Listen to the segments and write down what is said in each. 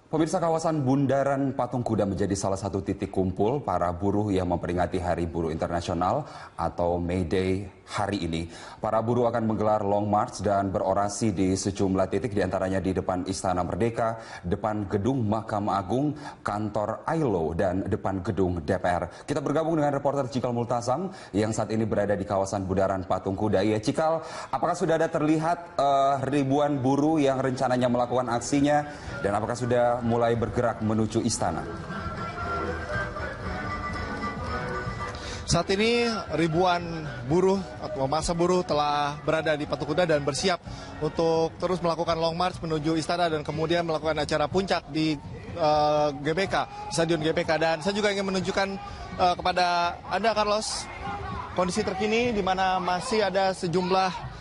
Pemirsa, kawasan Bundaran Patung Kuda menjadi salah satu titik kumpul para buruh yang memperingati Hari Buruh Internasional atau May Day hari ini. Para buruh akan menggelar long march dan berorasi di sejumlah titik, diantaranya di depan Istana Merdeka, depan Gedung Mahkamah Agung, kantor ILO, dan depan Gedung DPR. Kita bergabung dengan reporter Cikal Multasam yang saat ini berada di kawasan Bundaran Patung Kuda. Ya, Cikal, apakah sudah ada terlihat ribuan buruh yang rencananya melakukan aksinya, dan apakah sudah mulai bergerak menuju istana? Saat ini ribuan buruh atau massa buruh telah berada di Patung Kuda dan bersiap untuk terus melakukan long march menuju istana dan kemudian melakukan acara puncak di GBK, Stadion GBK. Dan saya juga ingin menunjukkan kepada Anda, Carlos, kondisi terkini di mana masih ada sejumlah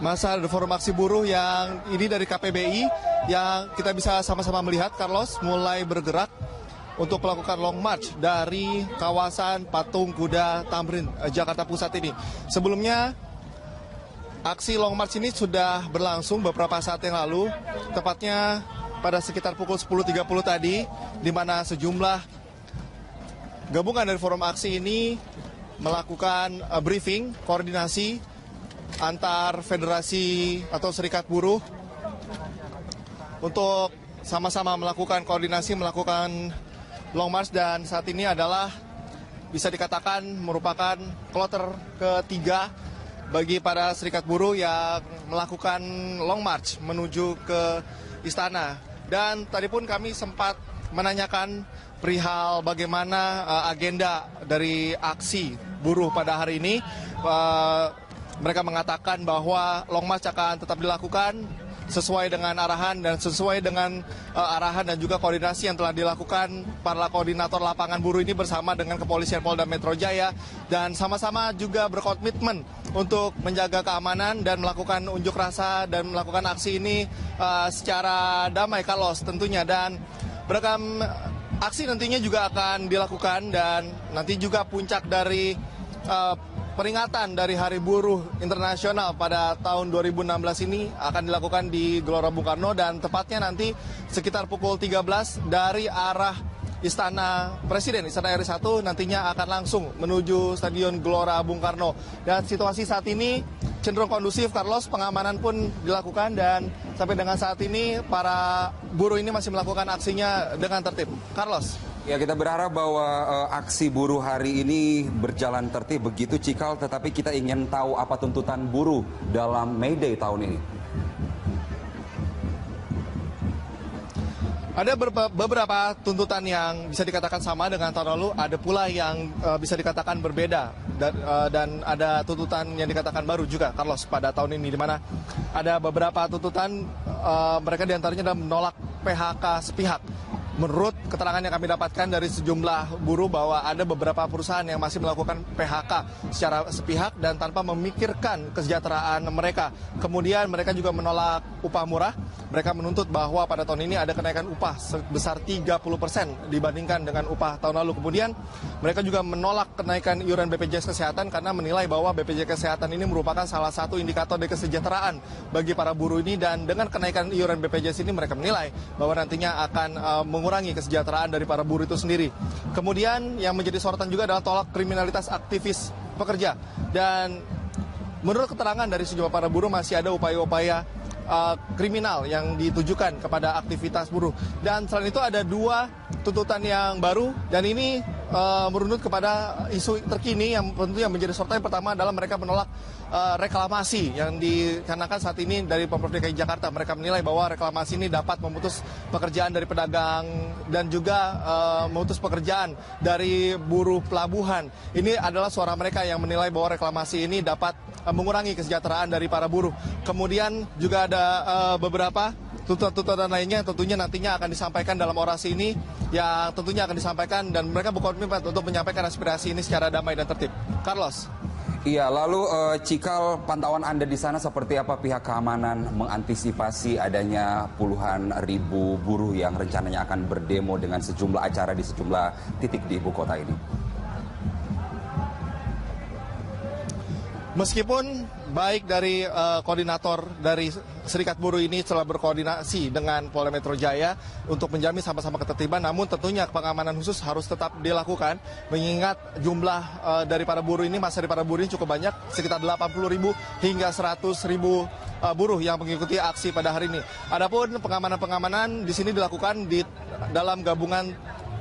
massa forum aksi buruh yang ini dari KPBI yang kita bisa sama-sama melihat, Carlos, mulai bergerak untuk melakukan long march dari kawasan Patung Kuda Tamrin, Jakarta Pusat ini. Sebelumnya, aksi long march ini sudah berlangsung beberapa saat yang lalu, tepatnya pada sekitar pukul 10.30 tadi, di mana sejumlah gabungan dari forum aksi ini melakukan briefing, koordinasi antar federasi atau serikat buruh untuk sama-sama melakukan koordinasi, melakukan long march. Dan saat ini adalah bisa dikatakan merupakan kloter ketiga bagi para serikat buruh yang melakukan long march menuju ke istana. Dan tadi pun kami sempat menanyakan perihal bagaimana agenda dari aksi buruh pada hari ini. Mereka mengatakan bahwa long march akan tetap dilakukan sesuai dengan arahan dan sesuai dengan arahan dan juga koordinasi yang telah dilakukan para koordinator lapangan buruh ini bersama dengan kepolisian Polda Metro Jaya, dan sama-sama juga berkomitmen untuk menjaga keamanan dan melakukan unjuk rasa dan melakukan aksi ini secara damai, Carlos, tentunya. Dan beragam aksi nantinya juga akan dilakukan, dan nanti juga puncak dari peringatan dari Hari Buruh Internasional pada tahun 2016 ini akan dilakukan di Gelora Bung Karno, dan tepatnya nanti sekitar pukul 13 dari arah Istana Presiden, Istana RI 1 nantinya akan langsung menuju Stadion Gelora Bung Karno. Dan situasi saat ini cenderung kondusif, Carlos, pengamanan pun dilakukan, dan sampai dengan saat ini para buruh ini masih melakukan aksinya dengan tertib. Carlos. Ya, kita berharap bahwa aksi buruh hari ini berjalan tertib begitu, Cikal, tetapi kita ingin tahu apa tuntutan buruh dalam May Day tahun ini. Ada beberapa tuntutan yang bisa dikatakan sama dengan tahun lalu, ada pula yang bisa dikatakan berbeda, dan ada tuntutan yang dikatakan baru juga, Carlos, pada tahun ini, di mana ada beberapa tuntutan mereka diantaranya adalah menolak PHK sepihak. Menurut keterangan yang kami dapatkan dari sejumlah buruh bahwa ada beberapa perusahaan yang masih melakukan PHK secara sepihak dan tanpa memikirkan kesejahteraan mereka. Kemudian mereka juga menolak upah murah. Mereka menuntut bahwa pada tahun ini ada kenaikan upah sebesar 30% dibandingkan dengan upah tahun lalu. Kemudian mereka juga menolak kenaikan iuran BPJS Kesehatan karena menilai bahwa BPJS Kesehatan ini merupakan salah satu indikator dari kesejahteraan bagi para buruh ini, dan dengan kenaikan iuran BPJS ini mereka menilai bahwa nantinya akan mengurangi kesejahteraan dari para buruh itu sendiri. Kemudian yang menjadi sorotan juga adalah tolak kriminalitas aktivis pekerja. Dan menurut keterangan dari sejumlah para buruh masih ada upaya-upaya kriminal yang ditujukan kepada aktivitas buruh. Dan selain itu ada dua tuntutan yang baru, dan ini merunut kepada isu terkini yang tentunya menjadi sorotan. Yang pertama adalah mereka menolak reklamasi yang dikarenakan saat ini dari Pemprov DKI Jakarta. Mereka menilai bahwa reklamasi ini dapat memutus pekerjaan dari pedagang dan juga memutus pekerjaan dari buruh pelabuhan. Ini adalah suara mereka yang menilai bahwa reklamasi ini dapat mengurangi kesejahteraan dari para buruh. Kemudian juga ada beberapa tuntutan lainnya yang tentunya nantinya akan disampaikan dalam orasi ini, yang tentunya akan disampaikan, dan mereka berkomitmen untuk menyampaikan aspirasi ini secara damai dan tertib. Carlos. Iya, lalu Cikal, pantauan Anda di sana seperti apa pihak keamanan mengantisipasi adanya puluhan ribu buruh yang rencananya akan berdemo dengan sejumlah acara di sejumlah titik di ibu kota ini? Meskipun baik dari koordinator dari Serikat Buruh ini telah berkoordinasi dengan Polda Metro Jaya untuk menjamin sama-sama ketertiban, namun tentunya pengamanan khusus harus tetap dilakukan mengingat jumlah dari para buruh ini, masa dari para buruh ini cukup banyak, sekitar 80.000 hingga 100.000 buruh yang mengikuti aksi pada hari ini. Adapun pengamanan-pengamanan di sini dilakukan di dalam gabungan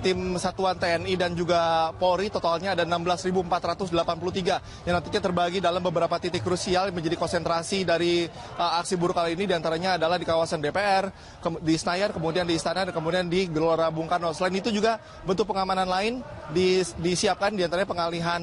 tim satuan TNI dan juga Polri, totalnya ada 16.483 yang nantinya terbagi dalam beberapa titik krusial yang menjadi konsentrasi dari aksi buruh kali ini, diantaranya adalah di kawasan DPR, di Senayan, kemudian di Istana, dan kemudian di Gelora Bung Karno. Selain itu juga bentuk pengamanan lain disiapkan, diantaranya pengalihan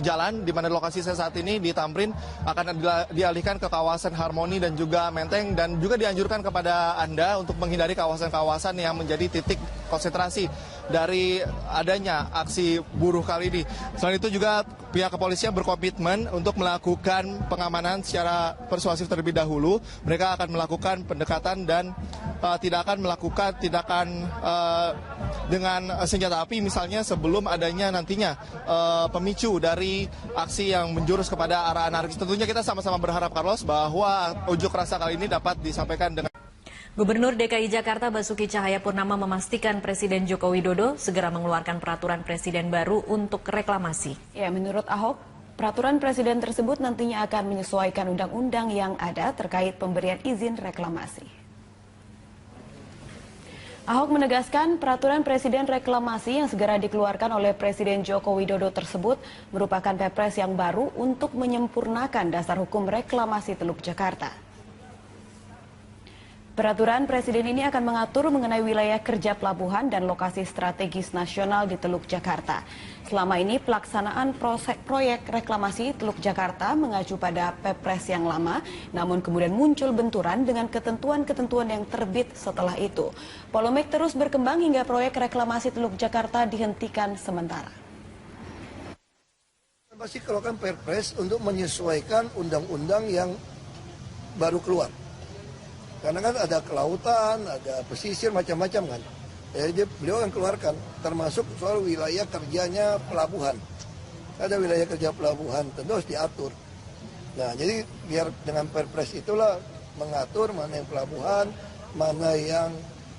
jalan, di mana lokasi saya saat ini di Tamrin akan dialihkan ke kawasan Harmoni dan juga Menteng, dan juga dianjurkan kepada Anda untuk menghindari kawasan-kawasan yang menjadi titik konsentrasi dari adanya aksi buruh kali ini. Selain itu juga pihak kepolisian berkomitmen untuk melakukan pengamanan secara persuasif terlebih dahulu. Mereka akan melakukan pendekatan dan tidak akan melakukan tindakan dengan senjata api misalnya sebelum adanya nantinya pemicu dari aksi yang menjurus kepada arah anarkis. Tentunya kita sama-sama berharap, Carlos, bahwa unjuk rasa kali ini dapat disampaikan dengan Gubernur DKI Jakarta Basuki Cahayapurnama memastikan Presiden Joko Widodo segera mengeluarkan peraturan presiden baru untuk reklamasi. Ya, menurut Ahok, peraturan presiden tersebut nantinya akan menyesuaikan undang-undang yang ada terkait pemberian izin reklamasi. Ahok menegaskan peraturan presiden reklamasi yang segera dikeluarkan oleh Presiden Joko Widodo tersebut merupakan Perpres yang baru untuk menyempurnakan dasar hukum reklamasi Teluk Jakarta. Peraturan presiden ini akan mengatur mengenai wilayah kerja pelabuhan dan lokasi strategis nasional di Teluk Jakarta. Selama ini pelaksanaan proyek reklamasi Teluk Jakarta mengacu pada Perpres yang lama, namun kemudian muncul benturan dengan ketentuan-ketentuan yang terbit setelah itu. Polemik terus berkembang hingga proyek reklamasi Teluk Jakarta dihentikan sementara. Pasti keluarkan Perpres untuk menyesuaikan undang-undang yang baru keluar. Karena kan ada kelautan, ada pesisir, macam-macam kan. Jadi beliau akan keluarkan, termasuk soal wilayah kerjanya pelabuhan. Ada wilayah kerja pelabuhan, tentu harus diatur. Nah, jadi biar dengan Perpres itulah mengatur mana yang pelabuhan, mana yang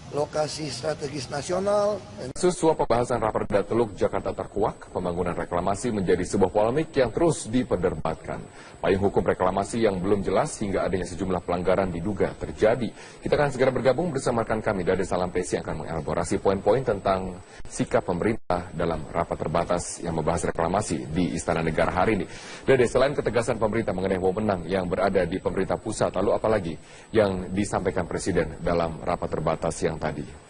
lokasi strategis nasional. Suap pembahasan Raperda Teluk Jakarta terkuak, pembangunan reklamasi menjadi sebuah polemik yang terus diperdebatkan. Payung hukum reklamasi yang belum jelas hingga adanya sejumlah pelanggaran diduga terjadi. Kita akan segera bergabung bersama rekan kami Dade Salampesi yang akan mengelaborasi poin-poin tentang sikap pemerintah dalam rapat terbatas yang membahas reklamasi di Istana Negara hari ini. Dade, selain ketegasan pemerintah mengenai wewenang yang berada di pemerintah pusat, lalu apalagi yang disampaikan Presiden dalam rapat terbatas yang tadi?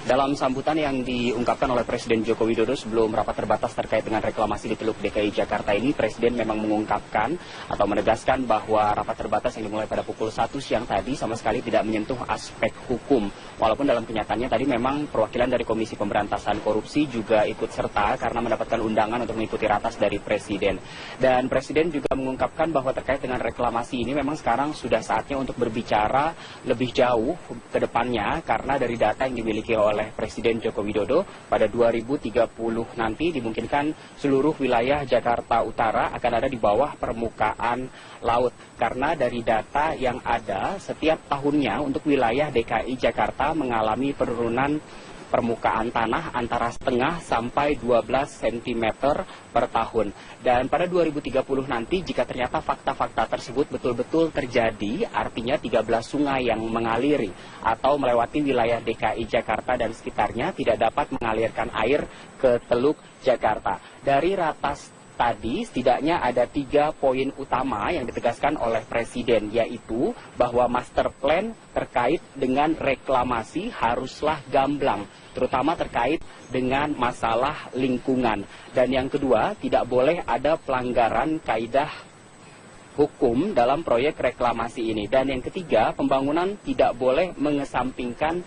Dalam sambutan yang diungkapkan oleh Presiden Joko Widodo sebelum rapat terbatas terkait dengan reklamasi di Teluk DKI Jakarta ini, Presiden memang mengungkapkan atau menegaskan bahwa rapat terbatas yang dimulai pada pukul 1 siang tadi sama sekali tidak menyentuh aspek hukum. Walaupun dalam kenyataannya tadi memang perwakilan dari Komisi Pemberantasan Korupsi juga ikut serta karena mendapatkan undangan untuk mengikuti ratas dari Presiden. Dan Presiden juga mengungkapkan bahwa terkait dengan reklamasi ini memang sekarang sudah saatnya untuk berbicara lebih jauh ke depannya karena dari data yang dimiliki oleh Presiden Joko Widodo pada 2030 nanti dimungkinkan seluruh wilayah Jakarta Utara akan ada di bawah permukaan laut. Karena dari data yang ada setiap tahunnya untuk wilayah DKI Jakarta mengalami penurunan permukaan tanah antara setengah sampai 12 cm per tahun. Dan pada 2030 nanti jika ternyata fakta-fakta tersebut betul-betul terjadi, artinya 13 sungai yang mengaliri atau melewati wilayah DKI Jakarta dan sekitarnya tidak dapat mengalirkan air ke Teluk Jakarta. Dari ratas tadi setidaknya ada 3 poin utama yang ditegaskan oleh Presiden, yaitu bahwa master plan terkait dengan reklamasi haruslah gamblang, terutama terkait dengan masalah lingkungan. Dan yang kedua, tidak boleh ada pelanggaran kaidah hukum dalam proyek reklamasi ini. Dan yang ketiga, pembangunan tidak boleh mengesampingkan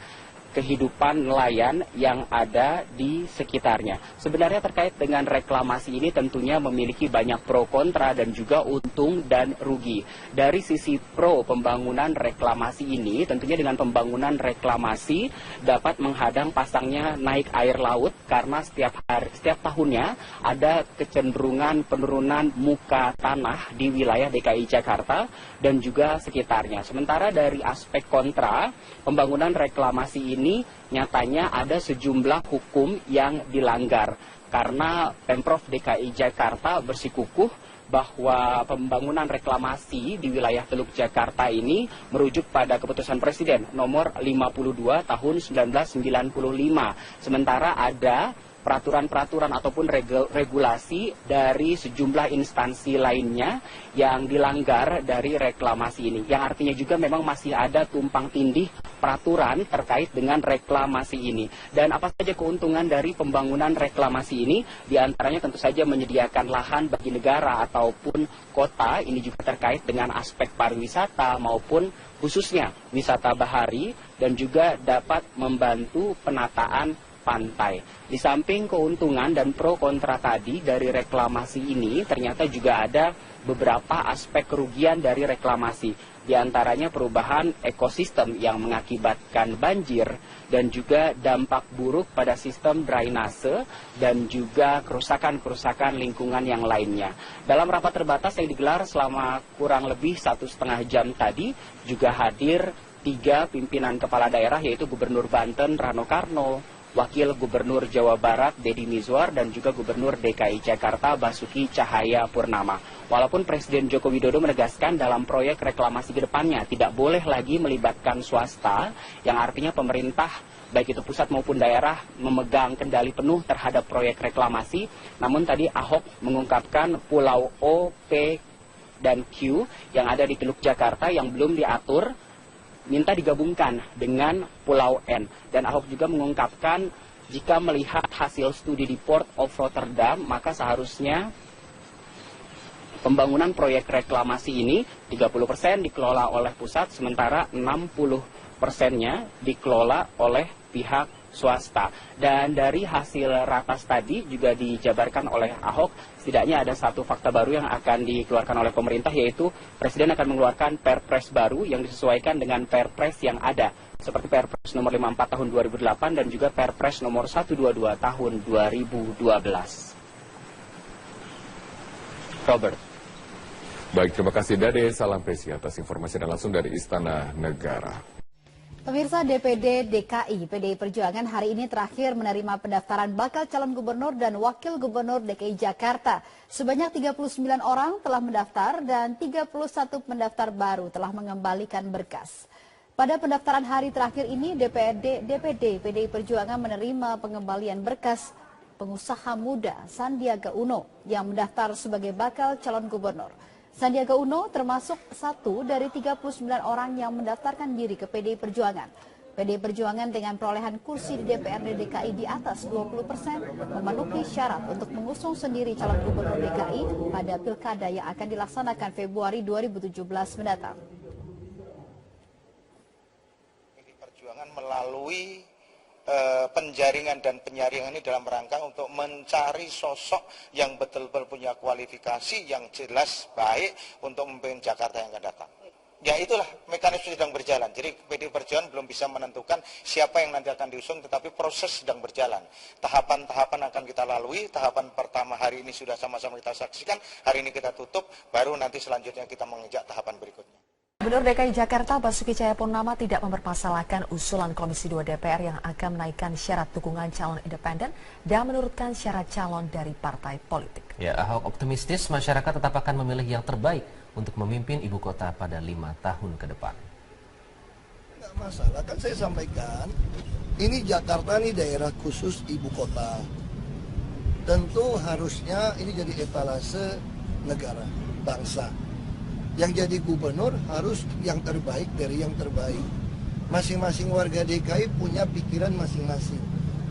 kehidupan nelayan yang ada di sekitarnya. Sebenarnya terkait dengan reklamasi ini tentunya memiliki banyak pro kontra dan juga untung dan rugi. Dari sisi pro pembangunan reklamasi ini, tentunya dengan pembangunan reklamasi dapat menghadang pasangnya naik air laut karena setiap tahunnya ada kecenderungan penurunan muka tanah di wilayah DKI Jakarta dan juga sekitarnya. Sementara dari aspek kontra, pembangunan reklamasi ini nyatanya ada sejumlah hukum yang dilanggar karena Pemprov DKI Jakarta bersikukuh bahwa pembangunan reklamasi di wilayah Teluk Jakarta ini merujuk pada keputusan Presiden nomor 52 tahun 1995. Sementara ada peraturan-peraturan ataupun regulasi dari sejumlah instansi lainnya yang dilanggar dari reklamasi ini. Yang artinya juga memang masih ada tumpang tindih peraturan terkait dengan reklamasi ini. Dan apa saja keuntungan dari pembangunan reklamasi ini? Di antaranya tentu saja menyediakan lahan bagi negara ataupun kota. Ini juga terkait dengan aspek pariwisata maupun khususnya wisata bahari dan juga dapat membantu penataan pantai. Di samping keuntungan dan pro kontra tadi dari reklamasi ini, ternyata juga ada beberapa aspek kerugian dari reklamasi. Di antaranya perubahan ekosistem yang mengakibatkan banjir dan juga dampak buruk pada sistem drainase dan juga kerusakan-kerusakan lingkungan yang lainnya. Dalam rapat terbatas yang digelar selama kurang lebih 1,5 jam tadi, juga hadir 3 pimpinan kepala daerah, yaitu Gubernur Banten Rano Karno, Wakil Gubernur Jawa Barat Deddy Mizwar dan juga Gubernur DKI Jakarta Basuki Cahayapurnama. Walaupun Presiden Joko Widodo menegaskan dalam proyek reklamasi ke depannya tidak boleh lagi melibatkan swasta, yang artinya pemerintah baik itu pusat maupun daerah memegang kendali penuh terhadap proyek reklamasi. Namun tadi Ahok mengungkapkan Pulau O, P, dan Q yang ada di Teluk Jakarta yang belum diatur minta digabungkan dengan Pulau N. Dan Ahok juga mengungkapkan jika melihat hasil studi di Port of Rotterdam, maka seharusnya pembangunan proyek reklamasi ini 30% dikelola oleh pusat, sementara 60%-nya dikelola oleh pihak swasta. Dan dari hasil ratas tadi juga dijabarkan oleh Ahok, setidaknya ada satu fakta baru yang akan dikeluarkan oleh pemerintah, yaitu Presiden akan mengeluarkan Perpres baru yang disesuaikan dengan Perpres yang ada, seperti Perpres nomor 54 tahun 2008 dan juga Perpres nomor 122 tahun 2012. Robert. Baik, terima kasih Dade. Salam Presi atas informasi dan langsung dari Istana Negara. Pemirsa, DPD DKI PDI Perjuangan hari ini terakhir menerima pendaftaran bakal calon gubernur dan wakil gubernur DKI Jakarta. Sebanyak 39 orang telah mendaftar dan 31 pendaftar baru telah mengembalikan berkas. Pada pendaftaran hari terakhir ini, DPD PDI Perjuangan menerima pengembalian berkas pengusaha muda Sandiaga Uno yang mendaftar sebagai bakal calon gubernur. Sandiaga Uno termasuk satu dari 39 orang yang mendaftarkan diri ke PDI Perjuangan. PDI Perjuangan dengan perolehan kursi di DPRD DKI di atas 20% memenuhi syarat untuk mengusung sendiri calon gubernur DKI pada pilkada yang akan dilaksanakan Februari 2017 mendatang. PDI Perjuangan melalui penjaringan dan penyaringan ini dalam rangka untuk mencari sosok yang betul-betul punya kualifikasi yang jelas baik untuk memimpin Jakarta yang akan datang. Ya itulah mekanisme sedang berjalan. Jadi PDI Perjuangan belum bisa menentukan siapa yang nanti akan diusung, tetapi proses sedang berjalan. Tahapan-tahapan akan kita lalui. Tahapan pertama hari ini sudah sama-sama kita saksikan. Hari ini kita tutup, baru nanti selanjutnya kita menginjak tahapan berikutnya. Gubernur DKI Jakarta Basuki Cahayapurnama tidak mempermasalahkan usulan Komisi 2 DPR yang akan menaikkan syarat dukungan calon independen dan menurunkan syarat calon dari partai politik. Ya, Ahok optimistis masyarakat tetap akan memilih yang terbaik untuk memimpin ibu kota pada 5 tahun ke depan. Enggak masalah, kan saya sampaikan, ini Jakarta ini daerah khusus ibu kota. Tentu harusnya ini jadi etalase negara, bangsa. Yang jadi gubernur harus yang terbaik dari yang terbaik. Masing-masing warga DKI punya pikiran masing-masing.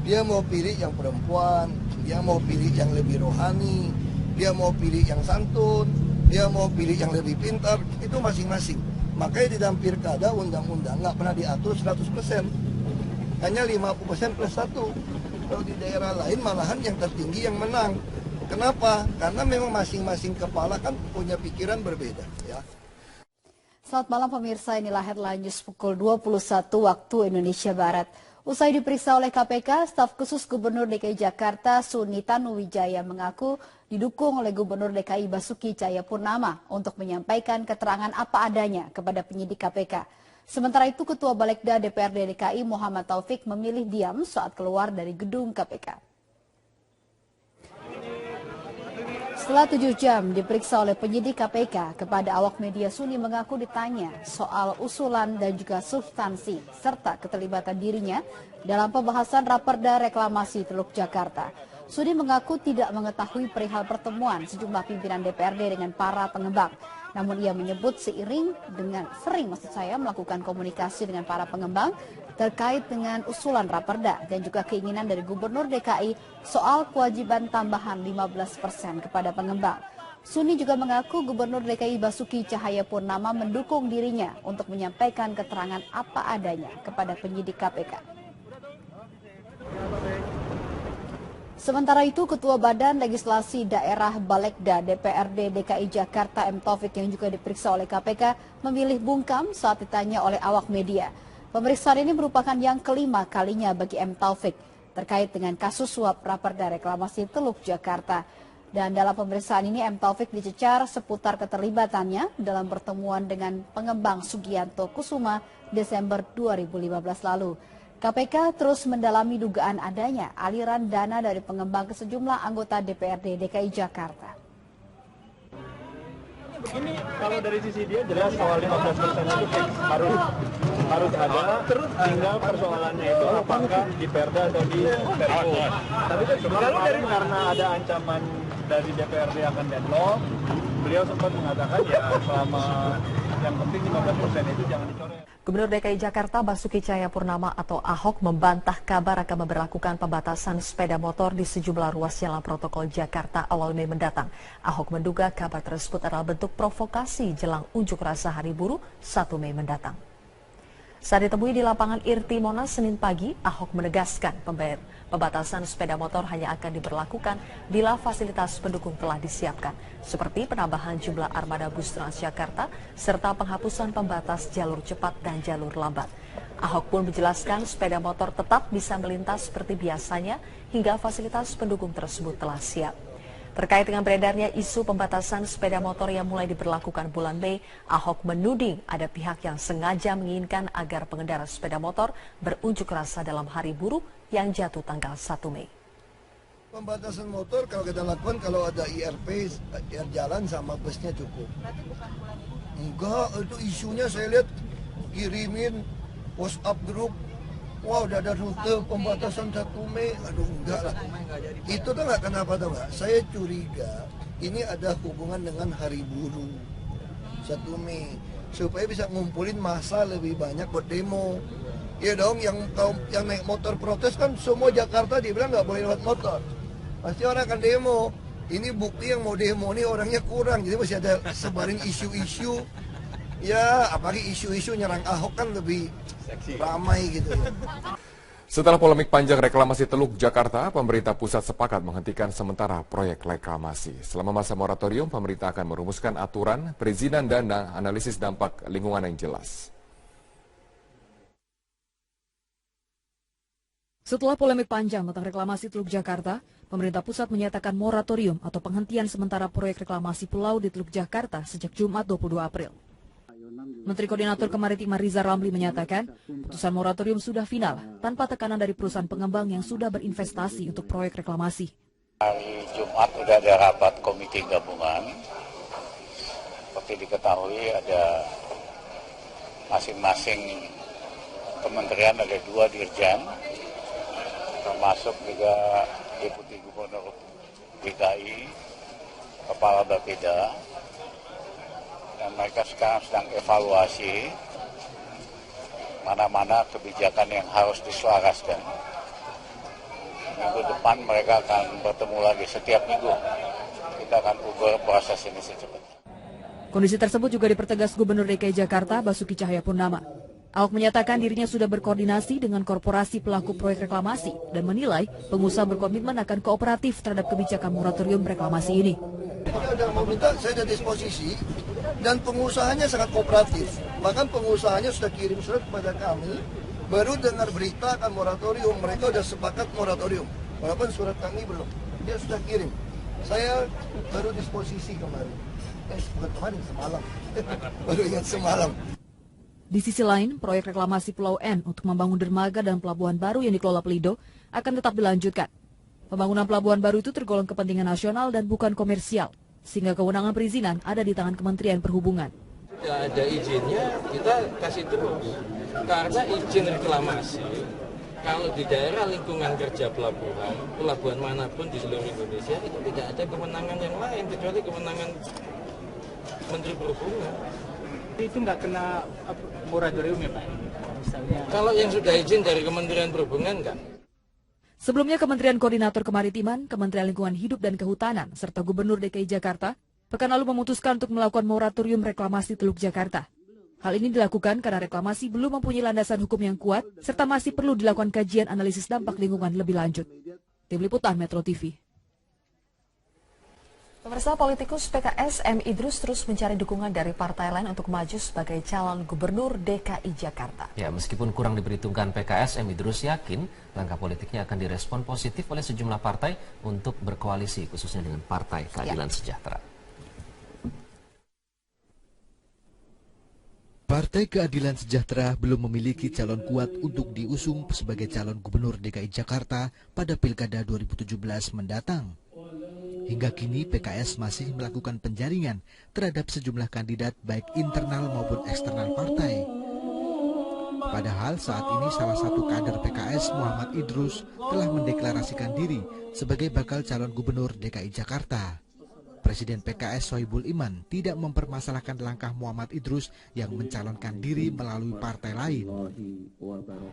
Dia mau pilih yang perempuan, dia mau pilih yang lebih rohani, dia mau pilih yang santun, dia mau pilih yang lebih pintar, itu masing-masing. Makanya di dalam pilkada undang-undang nggak pernah diatur 100%. hanya 50% plus 1. Kalau di daerah lain malahan yang tertinggi yang menang. Kenapa? Karena memang masing-masing kepala kan punya pikiran berbeda. Ya. Selamat malam pemirsa, inilah headline news pukul 21 waktu Indonesia Barat. Usai diperiksa oleh KPK, staf khusus Gubernur DKI Jakarta Suni Tanuwijaya mengaku didukung oleh Gubernur DKI Basuki Cahayapurnama untuk menyampaikan keterangan apa adanya kepada penyidik KPK. Sementara itu Ketua Balegda DPRD DKI Muhammad Taufik memilih diam saat keluar dari gedung KPK. Setelah 7 jam diperiksa oleh penyidik KPK, kepada awak media Suni mengaku ditanya soal usulan dan juga substansi serta keterlibatan dirinya dalam pembahasan Raperda Reklamasi Teluk Jakarta. Suni mengaku tidak mengetahui perihal pertemuan sejumlah pimpinan DPRD dengan para pengembang. Namun ia menyebut sering melakukan komunikasi dengan para pengembang terkait dengan usulan Raperda dan juga keinginan dari Gubernur DKI soal kewajiban tambahan 15% kepada pengembang. Suni juga mengaku Gubernur DKI Basuki Cahayapurnama mendukung dirinya untuk menyampaikan keterangan apa adanya kepada penyidik KPK. Sementara itu, Ketua Badan Legislasi Daerah Balegda DPRD DKI Jakarta M. Taufik yang juga diperiksa oleh KPK memilih bungkam saat ditanya oleh awak media. Pemeriksaan ini merupakan yang kelima kalinya bagi M. Taufik terkait dengan kasus suap Raperda Reklamasi Teluk Jakarta. Dan dalam pemeriksaan ini M. Taufik dicecar seputar keterlibatannya dalam pertemuan dengan pengembang Sugianto Kusuma Desember 2015 lalu. KPK terus mendalami dugaan adanya aliran dana dari pengembang ke sejumlah anggota DPRD DKI Jakarta. Begini, kalau dari sisi dia jelas soal 15% itu harus ada, terus tinggal persoalannya itu apakah di Perda atau di Perpu. Tapi kemarin karena ada ancaman dari DPRD akan deadlock, beliau sempat mengatakan ya selama yang penting 15% itu jangan dicoret. Gubernur DKI Jakarta Basuki Cahayapurnama atau Ahok membantah kabar akan memberlakukan pembatasan sepeda motor di sejumlah ruas jalan protokol Jakarta awal Mei mendatang. Ahok menduga kabar tersebut adalah bentuk provokasi jelang unjuk rasa Hari Buruh 1 Mei mendatang. Saat ditemui di lapangan Irti Monas Senin pagi, Ahok menegaskan pembatasan sepeda motor hanya akan diberlakukan bila fasilitas pendukung telah disiapkan, seperti penambahan jumlah armada bus Transjakarta serta penghapusan pembatas jalur cepat dan jalur lambat. Ahok pun menjelaskan sepeda motor tetap bisa melintas seperti biasanya hingga fasilitas pendukung tersebut telah siap. Terkait dengan beredarnya isu pembatasan sepeda motor yang mulai diberlakukan bulan Mei, Ahok menuding ada pihak yang sengaja menginginkan agar pengendara sepeda motor berunjuk rasa dalam Hari Buruh yang jatuh tanggal 1 Mei. Pembatasan motor kalau kita lakukan kalau ada IRP, jalan sama busnya cukup. Enggak, itu isunya saya lihat kirimin WhatsApp grup. Wah, udah ada rute pembatasan 1 Mei. Aduh, enggak lah. Itu tuh enggak kenapa tuh enggak. Saya curiga ini ada hubungan dengan Hari Buruh 1 Mei. Supaya bisa ngumpulin massa lebih banyak buat demo. Ya dong, yang naik motor protes kan semua Jakarta dibilang nggak boleh lewat motor. Pasti orang akan demo. Ini bukti yang mau demo ini orangnya kurang. Jadi masih ada sebarin isu-isu. Ya, apalagi isu-isu nyerang Ahok kan lebih ramai gitu ya. Setelah polemik panjang reklamasi Teluk Jakarta, pemerintah pusat sepakat menghentikan sementara proyek reklamasi. Selama masa moratorium, pemerintah akan merumuskan aturan, perizinan dana, analisis dampak lingkungan yang jelas. Setelah polemik panjang tentang reklamasi Teluk Jakarta, pemerintah pusat menyatakan moratorium atau penghentian sementara proyek reklamasi pulau di Teluk Jakarta sejak Jumat 22 April. Menteri Koordinator Kemaritiman Rizal Ramli menyatakan, putusan moratorium sudah final tanpa tekanan dari perusahaan pengembang yang sudah berinvestasi untuk proyek reklamasi. Hari Jumat sudah ada rapat komite gabungan. Seperti diketahui ada masing-masing kementerian ada 2 dirjen, termasuk juga Deputi Gubernur DKI, Kepala Bapeda. Dan mereka sekarang sedang evaluasi mana-mana kebijakan yang harus diselaraskan. Minggu depan mereka akan bertemu lagi setiap minggu. Kita akan ubah proses ini secepatnya. Kondisi tersebut juga dipertegas Gubernur DKI Jakarta Basuki Cahayapurnama. Ahok menyatakan dirinya sudah berkoordinasi dengan korporasi pelaku proyek reklamasi dan menilai pengusaha berkomitmen akan kooperatif terhadap kebijakan moratorium reklamasi ini. Dia udah mau minta, saya ada disposisi, dan pengusahanya sangat kooperatif. Bahkan pengusahanya sudah kirim surat kepada kami, baru dengar berita akan moratorium, mereka sudah sepakat moratorium. Walaupun surat kami belum, dia sudah kirim. Saya baru disposisi kemarin. Bukan kemarin, semalam. Baru ingat semalam. Di sisi lain, proyek reklamasi Pulau N untuk membangun dermaga dan pelabuhan baru yang dikelola Pelindo akan tetap dilanjutkan. Pembangunan pelabuhan baru itu tergolong kepentingan nasional dan bukan komersial, sehingga kewenangan perizinan ada di tangan Kementerian Perhubungan. Tidak ada izinnya, kita kasih terus. Karena izin reklamasi, kalau di daerah lingkungan kerja pelabuhan manapun di seluruh Indonesia, itu tidak ada kewenangan yang lain, kecuali kewenangan Menteri Perhubungan. Itu nggak kena moratorium ya Pak? Misalnya. Kalau yang sudah izin dari Kementerian Perhubungan enggak. Sebelumnya Kementerian Koordinator Kemaritiman, Kementerian Lingkungan Hidup dan Kehutanan, serta Gubernur DKI Jakarta pekan lalu memutuskan untuk melakukan moratorium reklamasi Teluk Jakarta. Hal ini dilakukan karena reklamasi belum mempunyai landasan hukum yang kuat, serta masih perlu dilakukan kajian analisis dampak lingkungan lebih lanjut. Tim Liputan Metro TV. Pemirsa, politikus PKS M. Idrus terus mencari dukungan dari partai lain untuk maju sebagai calon gubernur DKI Jakarta. Ya, meskipun kurang diperhitungkan PKS, M. Idrus yakin langkah politiknya akan direspon positif oleh sejumlah partai untuk berkoalisi, khususnya dengan Partai Keadilan Sejahtera. Partai Keadilan Sejahtera belum memiliki calon kuat untuk diusung sebagai calon gubernur DKI Jakarta pada Pilkada 2017 mendatang. Hingga kini PKS masih melakukan penjaringan terhadap sejumlah kandidat baik internal maupun eksternal partai. Padahal saat ini salah satu kader PKS, Muhammad Idrus, telah mendeklarasikan diri sebagai bakal calon gubernur DKI Jakarta. Presiden PKS Sohibul Iman tidak mempermasalahkan langkah Muhammad Idrus yang mencalonkan diri melalui partai lain.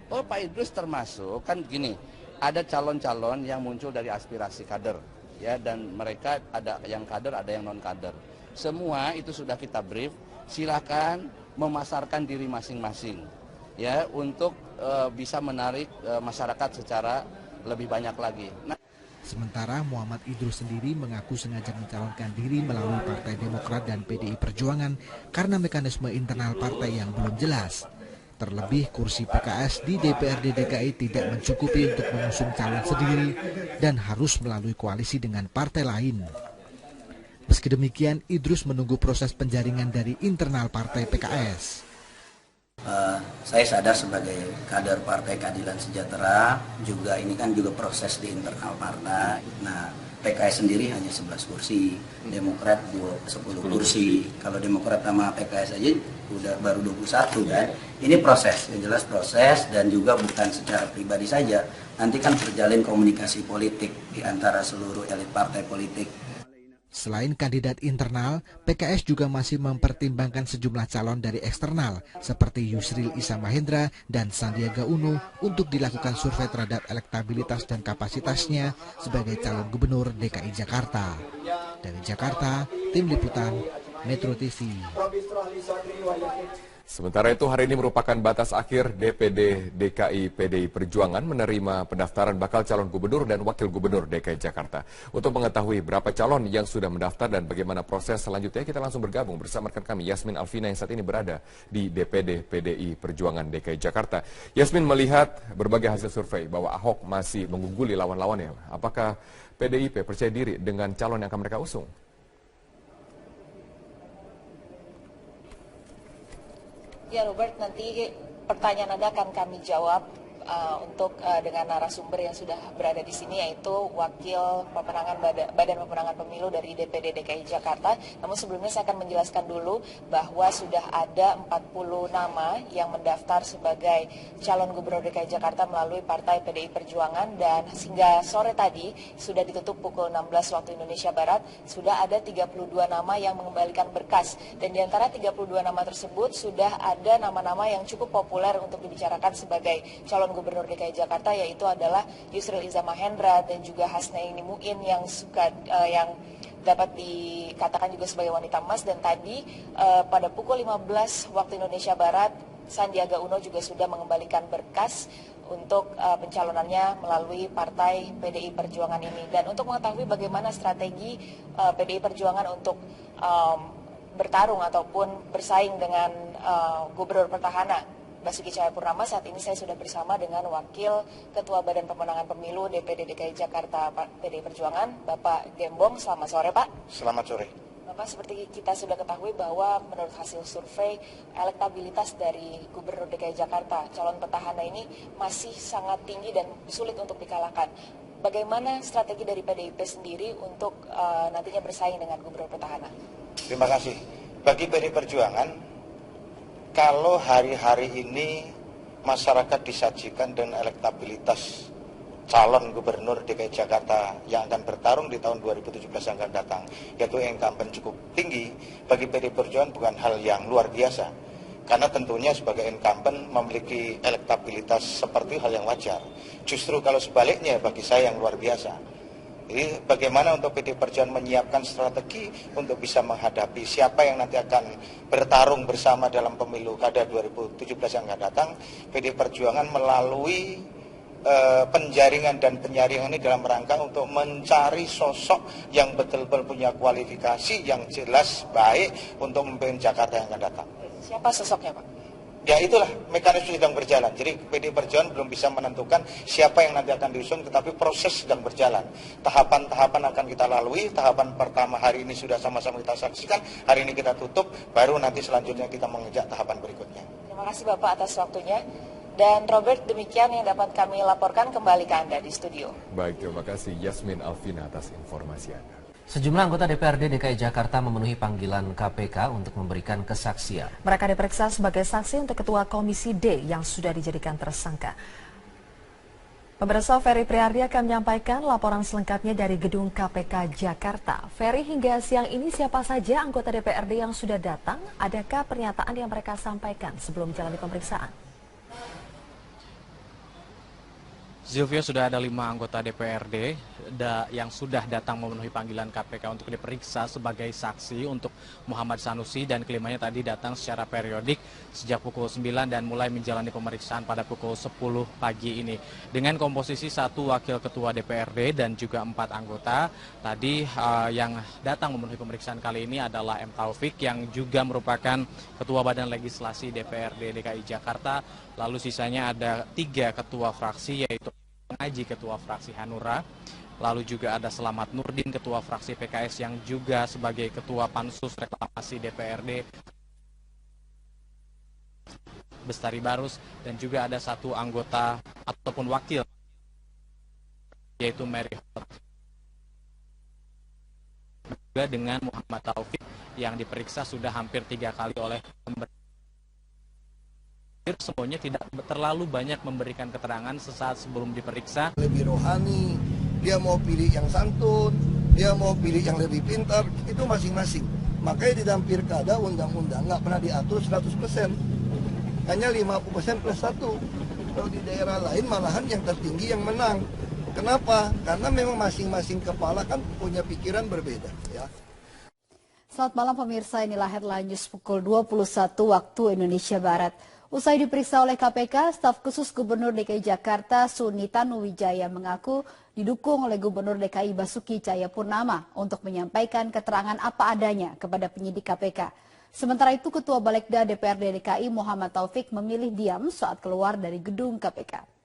Oh, Pak Idrus termasuk, kan gini, ada calon-calon yang muncul dari aspirasi kader. Ya, dan mereka ada yang kader, ada yang non kader. Semua itu sudah kita brief. Silakan memasarkan diri masing-masing, ya, untuk bisa menarik masyarakat secara lebih banyak lagi. Sementara Muhammad Idrus sendiri mengaku sengaja mencalonkan diri melalui Partai Demokrat dan PDI Perjuangan karena mekanisme internal partai yang belum jelas. Terlebih kursi PKS di DPRD DKI tidak mencukupi untuk mengusung calon sendiri dan harus melalui koalisi dengan partai lain. Meski demikian, Idrus menunggu proses penjaringan dari internal partai PKS. Saya sadar sebagai kader Partai Keadilan Sejahtera, juga ini kan juga proses di internal partai. Nah, PKS sendiri hanya 11 kursi, Demokrat 10 kursi. Kalau Demokrat sama PKS aja udah baru 21 kan. Ini proses, yang jelas proses, dan juga bukan secara pribadi saja. Nanti kan terjalin komunikasi politik di antara seluruh elit partai politik. Selain kandidat internal, PKS juga masih mempertimbangkan sejumlah calon dari eksternal seperti Yusril Iza Mahendra dan Sandiaga Uno untuk dilakukan survei terhadap elektabilitas dan kapasitasnya sebagai calon gubernur DKI Jakarta. Dari Jakarta, Tim Liputan Metro TV. Sementara itu, hari ini merupakan batas akhir DPD DKI PDI Perjuangan menerima pendaftaran bakal calon gubernur dan wakil gubernur DKI Jakarta. Untuk mengetahui berapa calon yang sudah mendaftar dan bagaimana proses selanjutnya, kita langsung bergabung bersama rekan kami Yasmin Alvina yang saat ini berada di DPD PDI Perjuangan DKI Jakarta. Yasmin, melihat berbagai hasil survei bahwa Ahok masih mengungguli lawan-lawannya, apakah PDIP percaya diri dengan calon yang akan mereka usung? Ya Robert, nanti pertanyaan Anda akan kami jawab dengan narasumber yang sudah berada di sini, yaitu Wakil Pemenangan Badan Pemenangan Pemilu dari DPD DKI Jakarta. Namun sebelumnya saya akan menjelaskan dulu bahwa sudah ada 40 nama yang mendaftar sebagai calon gubernur DKI Jakarta melalui Partai PDI Perjuangan, dan hingga sore tadi sudah ditutup pukul 16 waktu Indonesia Barat, sudah ada 32 nama yang mengembalikan berkas, dan di antara 32 nama tersebut sudah ada nama-nama yang cukup populer untuk dibicarakan sebagai calon gubernur DKI Jakarta, yaitu adalah Yusril Iza Mahendra dan juga Hasnaini Muin yang dapat dikatakan juga sebagai wanita emas. Dan tadi pada pukul 15 waktu Indonesia Barat Sandiaga Uno juga sudah mengembalikan berkas untuk pencalonannya melalui partai PDI Perjuangan ini. Dan untuk mengetahui bagaimana strategi PDI Perjuangan untuk bertarung ataupun bersaing dengan Gubernur Petahana Basuki Cahayapurnama, saat ini saya sudah bersama dengan Wakil Ketua Badan Pemenangan Pemilu DPD DKI Jakarta PDI Perjuangan, Bapak Gembong. Selamat sore, Pak. Selamat sore. Bapak, seperti kita sudah ketahui bahwa menurut hasil survei, elektabilitas dari Gubernur DKI Jakarta, calon petahana ini masih sangat tinggi dan sulit untuk dikalahkan. Bagaimana strategi dari PDIP sendiri untuk nantinya bersaing dengan Gubernur petahana? Terima kasih. Bagi PDI Perjuangan, kalau hari-hari ini masyarakat disajikan dengan elektabilitas calon gubernur DKI Jakarta yang akan bertarung di tahun 2017 yang akan datang, yaitu incumbent cukup tinggi, bagi PDI Perjuangan bukan hal yang luar biasa. Karena tentunya sebagai incumbent memiliki elektabilitas seperti hal yang wajar. Justru kalau sebaliknya bagi saya yang luar biasa. Jadi bagaimana untuk PDI Perjuangan menyiapkan strategi untuk bisa menghadapi siapa yang nanti akan bertarung bersama dalam pemilu kada 2017 yang akan datang. PDI Perjuangan melalui penjaringan dan penyaringan ini dalam rangka untuk mencari sosok yang betul-betul punya kualifikasi yang jelas baik untuk memimpin Jakarta yang akan datang. Siapa sosoknya, Pak? Ya itulah mekanisme sedang berjalan. Jadi PDI Perjuangan belum bisa menentukan siapa yang nanti akan diusung, tetapi proses sedang berjalan. Tahapan-tahapan akan kita lalui. Tahapan pertama hari ini sudah sama-sama kita saksikan. Hari ini kita tutup, baru nanti selanjutnya kita mengejar tahapan berikutnya. Terima kasih Bapak atas waktunya. Dan Robert, demikian yang dapat kami laporkan, kembali ke Anda di studio. Baik, terima kasih Yasmin Alvina atas informasi Anda. Sejumlah anggota DPRD DKI Jakarta memenuhi panggilan KPK untuk memberikan kesaksian. Mereka diperiksa sebagai saksi untuk Ketua Komisi D yang sudah dijadikan tersangka. Pemirsa, Ferry Priardi akan menyampaikan laporan selengkapnya dari gedung KPK Jakarta. Ferry, hingga siang ini siapa saja anggota DPRD yang sudah datang? Adakah pernyataan yang mereka sampaikan sebelum menjalani pemeriksaan? Zilvia, sudah ada 5 anggota DPRD yang sudah datang memenuhi panggilan KPK untuk diperiksa sebagai saksi untuk Muhammad Sanusi, dan kelimanya tadi datang secara periodik sejak pukul 9 dan mulai menjalani pemeriksaan pada pukul 10 pagi ini. Dengan komposisi 1 wakil ketua DPRD dan juga 4 anggota, tadi yang datang memenuhi pemeriksaan kali ini adalah M. Taufik yang juga merupakan Ketua Badan Legislasi DPRD DKI Jakarta. Lalu sisanya ada 3 ketua fraksi, yaitu Pengaji Ketua Fraksi Hanura, lalu juga ada Selamat Nurdin Ketua Fraksi PKS yang juga sebagai Ketua Pansus Reklamasi DPRD, Bestari Barus, dan juga ada 1 anggota ataupun wakil, yaitu Mary Hot. Juga dengan Muhammad Taufik yang diperiksa sudah hampir 3 kali oleh pemerintah. Semuanya tidak terlalu banyak memberikan keterangan sesaat sebelum diperiksa. Lebih rohani, dia mau pilih yang santun, dia mau pilih yang lebih pintar, itu masing-masing. Makanya di dalam pilkada undang-undang nggak pernah diatur 100%, hanya 50% plus 1. Kalau di daerah lain malahan yang tertinggi yang menang. Kenapa? Karena memang masing-masing kepala kan punya pikiran berbeda. Ya. Selamat malam pemirsa, inilah headline news pukul 21 waktu Indonesia Barat. Usai diperiksa oleh KPK, staf khusus Gubernur DKI Jakarta Suni Tanuwijaya mengaku didukung oleh Gubernur DKI Basuki Cahayapurnama untuk menyampaikan keterangan apa adanya kepada penyidik KPK. Sementara itu, Ketua Balegda DPRD DKI Muhammad Taufik memilih diam saat keluar dari gedung KPK.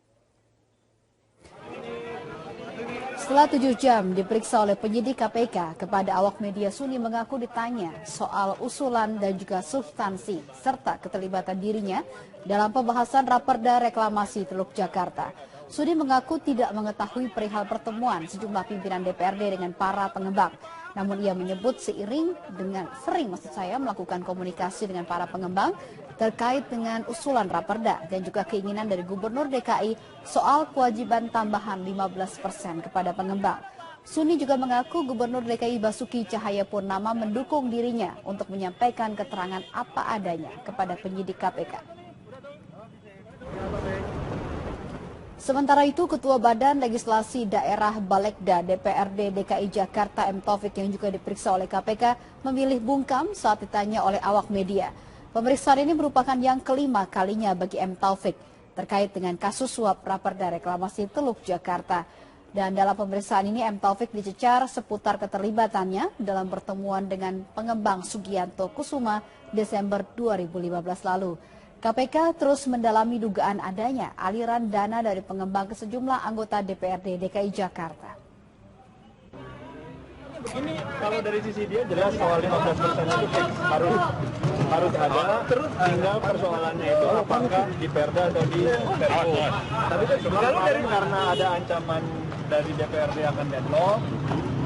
Setelah 7 jam diperiksa oleh penyidik KPK, kepada awak media Suni mengaku ditanya soal usulan dan juga substansi serta keterlibatan dirinya dalam pembahasan Raperda Reklamasi Teluk Jakarta. Suni mengaku tidak mengetahui perihal pertemuan sejumlah pimpinan DPRD dengan para pengembang. Namun ia menyebut sering melakukan komunikasi dengan para pengembang terkait dengan usulan Raperda dan juga keinginan dari Gubernur DKI soal kewajiban tambahan 15% kepada pengembang. Suni juga mengaku Gubernur DKI Basuki Cahayapurnama mendukung dirinya untuk menyampaikan keterangan apa adanya kepada penyidik KPK. Sementara itu, Ketua Badan Legislasi Daerah Balegda DPRD DKI Jakarta M. Taufik yang juga diperiksa oleh KPK memilih bungkam saat ditanya oleh awak media. Pemeriksaan ini merupakan yang kelima kalinya bagi M. Taufik terkait dengan kasus suap Raperda Reklamasi Teluk Jakarta. Dan dalam pemeriksaan ini M. Taufik dicecar seputar keterlibatannya dalam pertemuan dengan pengembang Sugianto Kusuma Desember 2015 lalu. KPK terus mendalami dugaan adanya aliran dana dari pengembang ke sejumlah anggota DPRD DKI Jakarta. Begini, kalau dari sisi dia jelas soal 15% itu fix, harus ada, terus tinggal persoalannya itu apakah di Perda atau di Perpu. Tapi lalu karena ada ancaman dari DPRD akan deadlock,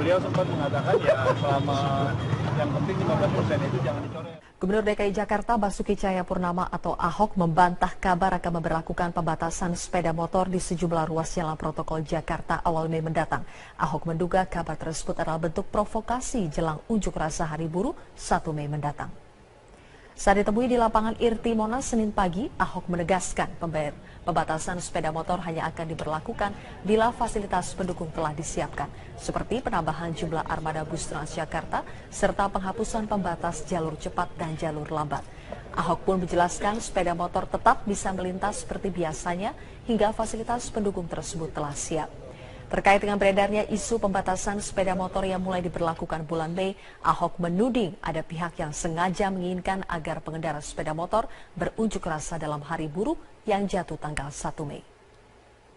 beliau sempat mengatakan ya selama yang penting 15% itu jangan dicoret. Gubernur DKI Jakarta Basuki Cahayapurnama atau Ahok membantah kabar akan memberlakukan pembatasan sepeda motor di sejumlah ruas jalan protokol Jakarta awal Mei mendatang. Ahok menduga kabar tersebut adalah bentuk provokasi jelang unjuk rasa Hari Buruh 1 Mei mendatang. Saat ditemui di lapangan Irti Monas Senin pagi, Ahok menegaskan pembatasan sepeda motor hanya akan diberlakukan bila fasilitas pendukung telah disiapkan, seperti penambahan jumlah armada bus Transjakarta serta penghapusan pembatas jalur cepat dan jalur lambat. Ahok pun menjelaskan sepeda motor tetap bisa melintas seperti biasanya hingga fasilitas pendukung tersebut telah siap. Terkait dengan beredarnya isu pembatasan sepeda motor yang mulai diberlakukan bulan Mei, Ahok menuding ada pihak yang sengaja menginginkan agar pengendara sepeda motor berunjuk rasa dalam Hari Buruh yang jatuh tanggal 1 Mei.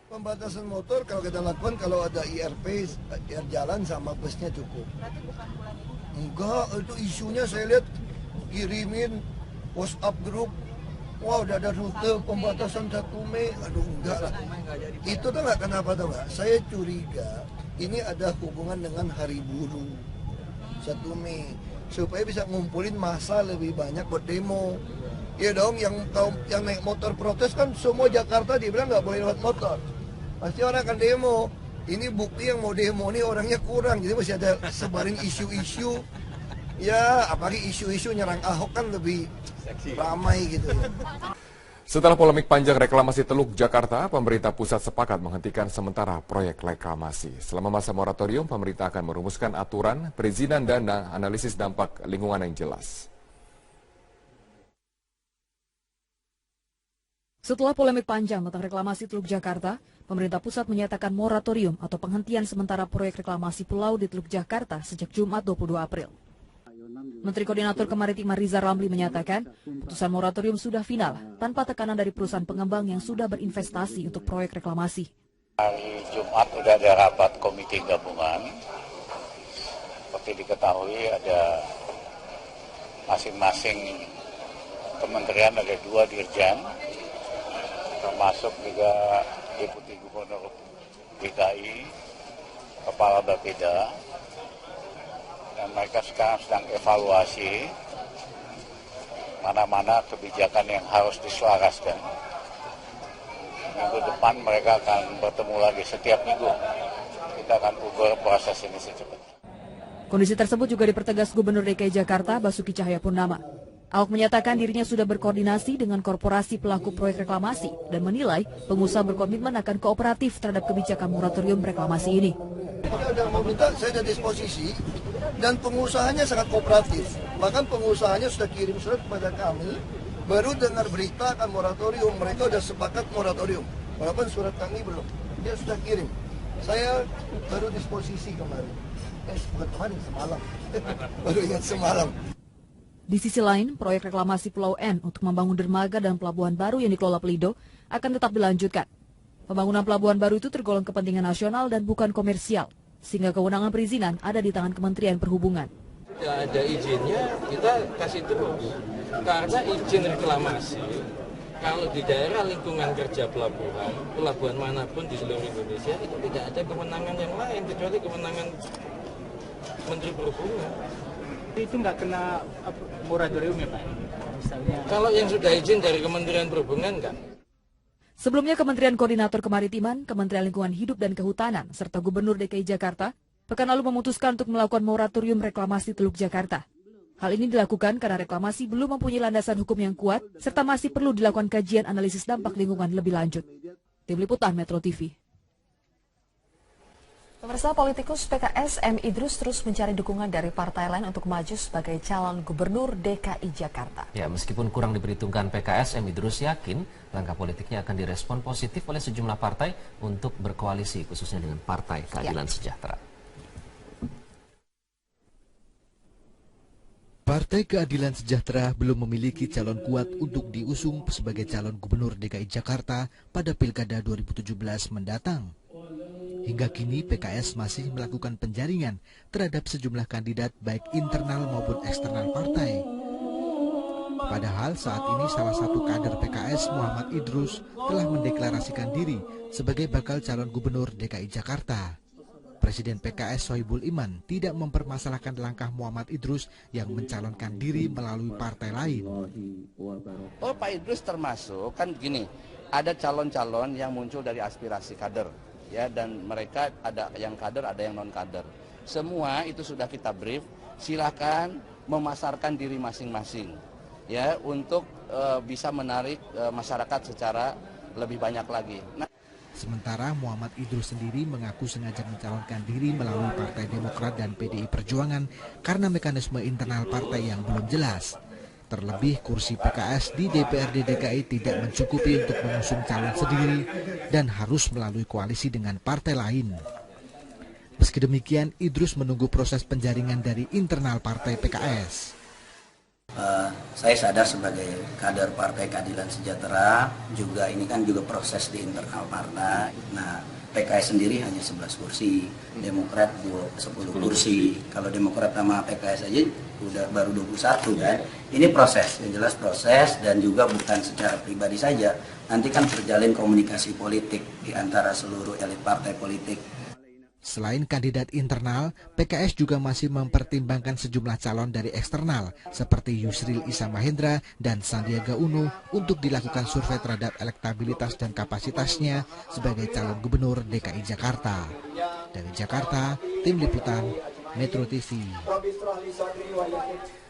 Pembatasan motor kalau kita lakukan kalau ada IRP, jalan sama busnya cukup. Enggak, itu isunya saya lihat kirimin WhatsApp grup. Wah, udah ada rute pembatasan 1 Mei. Aduh, enggak lah. Itu tuh enggak kenapa tuh enggak. Saya curiga ini ada hubungan dengan Hari Buruh 1 Mei. Supaya bisa ngumpulin massa lebih banyak buat demo. Ya dong, yang naik motor protes kan semua Jakarta dibilang nggak boleh lewat motor. Pasti orang akan demo. Ini bukti yang mau demo ini orangnya kurang. Jadi masih ada sebarin isu-isu. Ya, apalagi isu-isu nyerang Ahok kan lebih ramai gitu ya. Setelah polemik panjang reklamasi Teluk Jakarta, pemerintah pusat sepakat menghentikan sementara proyek reklamasi. Selama masa moratorium, pemerintah akan merumuskan aturan, perizinan dan analisis dampak lingkungan yang jelas. Setelah polemik panjang tentang reklamasi Teluk Jakarta, pemerintah pusat menyatakan moratorium atau penghentian sementara proyek reklamasi pulau di Teluk Jakarta sejak Jumat 22 April. Menteri Koordinator Kemaritiman Rizal Ramli menyatakan, putusan moratorium sudah final tanpa tekanan dari perusahaan pengembang yang sudah berinvestasi untuk proyek reklamasi. Hari Jumat sudah ada rapat komite gabungan. Seperti diketahui ada masing-masing kementerian ada 2 dirjen, termasuk juga Deputi Gubernur DKI, Kepala Bapeda. Dan mereka sekarang sedang evaluasi mana-mana kebijakan yang harus diselaraskan. Minggu depan mereka akan bertemu lagi setiap minggu. Kita akan ukur proses ini secepatnya. Kondisi tersebut juga dipertegas Gubernur DKI Jakarta Basuki Cahayapurnama. Ahok menyatakan dirinya sudah berkoordinasi dengan korporasi pelaku proyek reklamasi dan menilai pengusaha berkomitmen akan kooperatif terhadap kebijakan moratorium reklamasi ini. Ada meminta, saya ada disposisi dan pengusahanya sangat kooperatif. Bahkan pengusahanya sudah kirim surat kepada kami, baru dengar berita akan moratorium, mereka sudah sepakat moratorium. Walaupun surat kami belum, dia sudah kirim. Saya baru disposisi kemarin. Bukan kemarin, semalam. Baru ingat semalam. Di sisi lain, proyek reklamasi Pulau N untuk membangun dermaga dan pelabuhan baru yang dikelola Pelindo akan tetap dilanjutkan. Pembangunan pelabuhan baru itu tergolong kepentingan nasional dan bukan komersial, sehingga kewenangan perizinan ada di tangan Kementerian Perhubungan. Tidak ada izinnya, kita kasih terus. Karena izin reklamasi, kalau di daerah lingkungan kerja pelabuhan manapun di seluruh Indonesia, itu tidak ada kewenangan yang lain, kecuali kewenangan Menteri Perhubungan. Itu nggak kena moratorium ya Pak? Misalnya. Kalau yang sudah izin dari Kementerian Perhubungan enggak. Sebelumnya Kementerian Koordinator Kemaritiman, Kementerian Lingkungan Hidup dan Kehutanan, serta Gubernur DKI Jakarta, pekan lalu memutuskan untuk melakukan moratorium reklamasi Teluk Jakarta. Hal ini dilakukan karena reklamasi belum mempunyai landasan hukum yang kuat, serta masih perlu dilakukan kajian analisis dampak lingkungan lebih lanjut. Tim Liputan Metro TV. Pemirsa, politikus PKS M. Idrus terus mencari dukungan dari partai lain untuk maju sebagai calon gubernur DKI Jakarta. Ya, meskipun kurang diperhitungkan PKS, M. Idrus yakin langkah politiknya akan direspon positif oleh sejumlah partai untuk berkoalisi, khususnya dengan Partai Keadilan Sejahtera. Partai Keadilan Sejahtera belum memiliki calon kuat untuk diusung sebagai calon gubernur DKI Jakarta pada Pilkada 2017 mendatang. Hingga kini PKS masih melakukan penjaringan terhadap sejumlah kandidat baik internal maupun eksternal partai. Padahal saat ini salah satu kader PKS, Muhammad Idrus, telah mendeklarasikan diri sebagai bakal calon gubernur DKI Jakarta. Presiden PKS Sohibul Iman tidak mempermasalahkan langkah Muhammad Idrus yang mencalonkan diri melalui partai lain. Oh, Pak Idrus termasuk, kan gini, ada calon-calon yang muncul dari aspirasi kader. Ya, dan mereka ada yang kader, ada yang non kader. Semua itu sudah kita brief. Silakan memasarkan diri masing-masing, ya, untuk bisa menarik masyarakat secara lebih banyak lagi. Sementara Muhammad Idrus sendiri mengaku sengaja mencalonkan diri melalui Partai Demokrat dan PDI Perjuangan karena mekanisme internal partai yang belum jelas. Terlebih kursi PKS di DPRD DKI tidak mencukupi untuk mengusung calon sendiri dan harus melalui koalisi dengan partai lain. Meski demikian, Idrus menunggu proses penjaringan dari internal partai PKS. Saya sadar sebagai kader Partai Keadilan Sejahtera, juga ini kan juga proses di internal partai. Nah, PKS sendiri hanya 11 kursi, Demokrat 10 kursi. Kalau Demokrat sama PKS aja udah baru 21 kan. Ini proses, yang jelas proses, dan juga bukan secara pribadi saja. Nanti kan terjalin komunikasi politik di antara seluruh elit partai politik. Selain kandidat internal, PKS juga masih mempertimbangkan sejumlah calon dari eksternal seperti Yusril Issa Mahendra dan Sandiaga Uno untuk dilakukan survei terhadap elektabilitas dan kapasitasnya sebagai calon gubernur DKI Jakarta. Dari Jakarta, Tim Liputan Metro TV.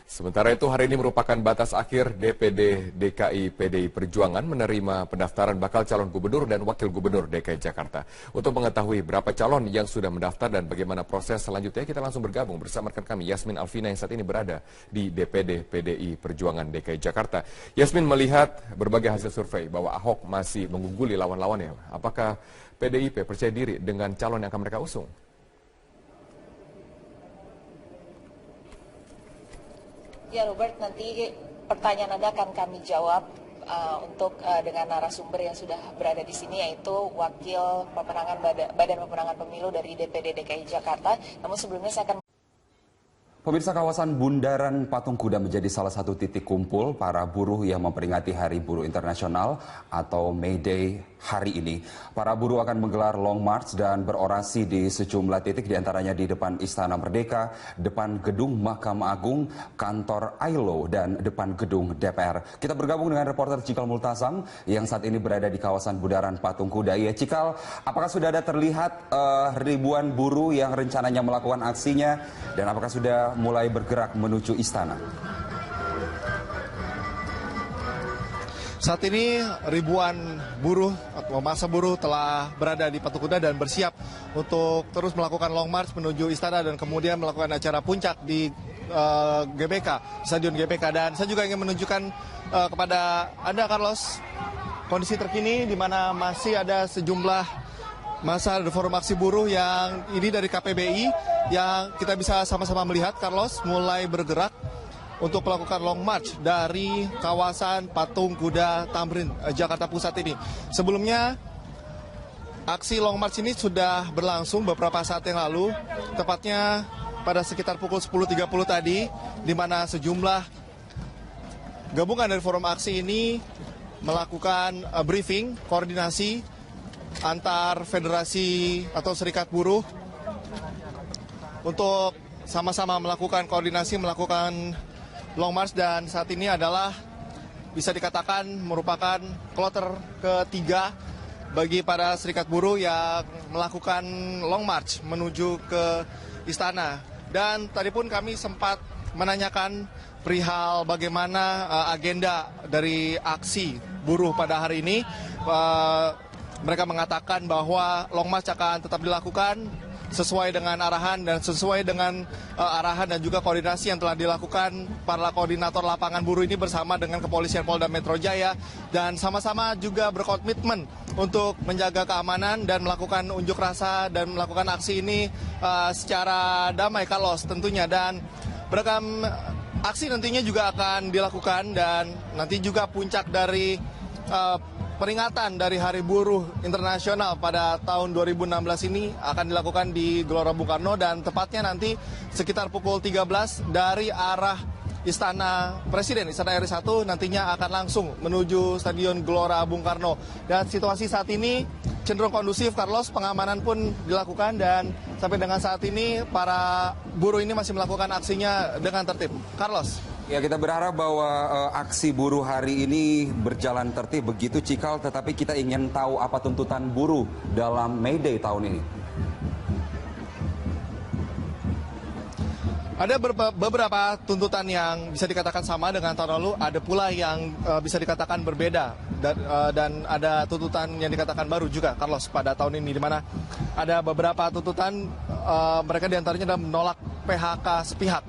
Sementara itu, hari ini merupakan batas akhir DPD DKI PDI Perjuangan menerima pendaftaran bakal calon gubernur dan wakil gubernur DKI Jakarta. Untuk mengetahui berapa calon yang sudah mendaftar dan bagaimana proses selanjutnya, kita langsung bergabung bersama rekan kami Yasmin Alvina yang saat ini berada di DPD PDI Perjuangan DKI Jakarta. Yasmin, melihat berbagai hasil survei bahwa Ahok masih mengungguli lawan-lawannya, apakah PDIP percaya diri dengan calon yang akan mereka usung? Ya Robert, nanti pertanyaan Anda akan kami jawab untuk dengan narasumber yang sudah berada di sini, yaitu Wakil Pemenangan Badan Pemenangan Pemilu dari DPD DKI Jakarta. Namun sebelumnya saya akan... Pemirsa, kawasan Bundaran Patung Kuda menjadi salah satu titik kumpul para buruh yang memperingati Hari Buruh Internasional atau May Day hari ini. Para buruh akan menggelar long march dan berorasi di sejumlah titik, diantaranya di depan Istana Merdeka, depan Gedung Mahkamah Agung, kantor ILO, dan depan Gedung DPR. Kita bergabung dengan reporter Cikal Multasam yang saat ini berada di kawasan Bundaran Patung Kuda. Ya, Cikal, apakah sudah ada terlihat ribuan buruh yang rencananya melakukan aksinya, dan apakah sudah mulai bergerak menuju istana? Saat ini ribuan buruh atau massa buruh telah berada di Patung Kuda dan bersiap untuk terus melakukan long march menuju istana dan kemudian melakukan acara puncak di GBK, Stadion GBK. Dan saya juga ingin menunjukkan kepada Anda, Carlos, kondisi terkini di mana masih ada sejumlah massa forum aksi buruh yang ini dari KPBI yang kita bisa sama-sama melihat, Carlos, mulai bergerak untuk melakukan long march dari kawasan Patung Kuda Tamrin, Jakarta Pusat ini. Sebelumnya, aksi long march ini sudah berlangsung beberapa saat yang lalu, tepatnya pada sekitar pukul 10.30 tadi, di mana sejumlah gabungan dari forum aksi ini melakukan briefing, koordinasi antar federasi atau serikat buruh untuk sama-sama melakukan koordinasi, melakukan long march. Dan saat ini adalah bisa dikatakan merupakan kloter ketiga bagi para serikat buruh yang melakukan long march menuju ke istana. Dan tadi pun kami sempat menanyakan perihal bagaimana agenda dari aksi buruh pada hari ini. Mereka mengatakan bahwa long march akan tetap dilakukan sesuai dengan arahan dan sesuai dengan arahan dan juga koordinasi yang telah dilakukan para koordinator lapangan buruh ini bersama dengan Kepolisian Polda Metro Jaya, dan sama-sama juga berkomitmen untuk menjaga keamanan dan melakukan unjuk rasa dan melakukan aksi ini secara damai, Carlos, tentunya. Dan beragam aksi nantinya juga akan dilakukan, dan nanti juga puncak dari peringatan dari Hari Buruh Internasional pada tahun 2016 ini akan dilakukan di Gelora Bung Karno, dan tepatnya nanti sekitar pukul 13 dari arah Istana Presiden, Istana RI 1 nantinya akan langsung menuju Stadion Gelora Bung Karno. Dan situasi saat ini cenderung kondusif, Carlos, pengamanan pun dilakukan, dan sampai dengan saat ini para buruh ini masih melakukan aksinya dengan tertib. Carlos. Ya, kita berharap bahwa aksi buruh hari ini berjalan tertib begitu, Cikal, tetapi kita ingin tahu apa tuntutan buruh dalam May Day tahun ini. Ada beberapa tuntutan yang bisa dikatakan sama dengan tahun lalu, ada pula yang bisa dikatakan berbeda, dan ada tuntutan yang dikatakan baru juga, Carlos, pada tahun ini, di mana ada beberapa tuntutan mereka diantaranya adalah menolak PHK sepihak.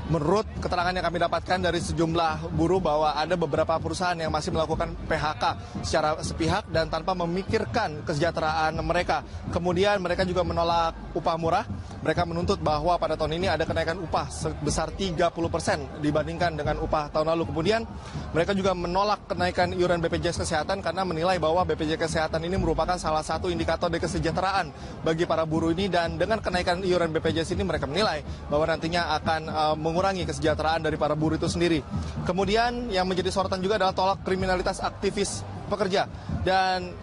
Menurut keterangan yang kami dapatkan dari sejumlah buruh bahwa ada beberapa perusahaan yang masih melakukan PHK secara sepihak dan tanpa memikirkan kesejahteraan mereka. Kemudian mereka juga menolak upah murah. Mereka menuntut bahwa pada tahun ini ada kenaikan upah sebesar 30% dibandingkan dengan upah tahun lalu. Kemudian mereka juga menolak kenaikan iuran BPJS Kesehatan karena menilai bahwa BPJS Kesehatan ini merupakan salah satu indikator dari kesejahteraan bagi para buruh ini, dan dengan kenaikan iuran BPJS ini mereka menilai bahwa nantinya akan mengurangi kesejahteraan dari para buruh itu sendiri. Kemudian yang menjadi sorotan juga adalah tolak kriminalitas aktivis pekerja, dan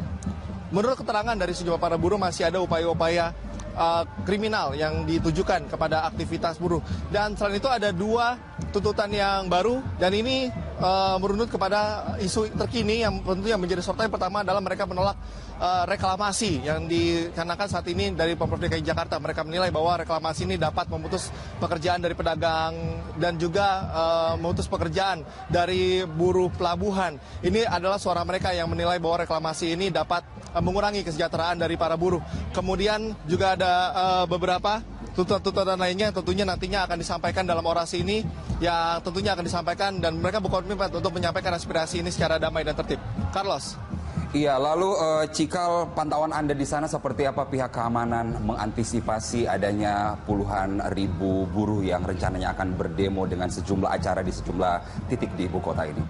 menurut keterangan dari sejumlah para buruh masih ada upaya-upaya kriminal yang ditujukan kepada aktivitas buruh. Dan selain itu ada dua tuntutan yang baru, dan ini merunut kepada isu terkini yang tentunya menjadi sorotan. Yang pertama adalah mereka menolak reklamasi yang dikarenakan saat ini dari Pemprov DKI Jakarta. Mereka menilai bahwa reklamasi ini dapat memutus pekerjaan dari pedagang dan juga memutus pekerjaan dari buruh pelabuhan. Ini adalah suara mereka yang menilai bahwa reklamasi ini dapat mengurangi kesejahteraan dari para buruh. Kemudian juga ada beberapa tuntutan lainnya yang tentunya nantinya akan disampaikan dalam orasi ini, yang tentunya akan disampaikan, dan mereka berkomitmen untuk menyampaikan aspirasi ini secara damai dan tertib. Carlos. Iya, lalu Cikal, pantauan Anda di sana seperti apa pihak keamanan mengantisipasi adanya puluhan ribu buruh yang rencananya akan berdemo dengan sejumlah acara di sejumlah titik di ibu kota ini?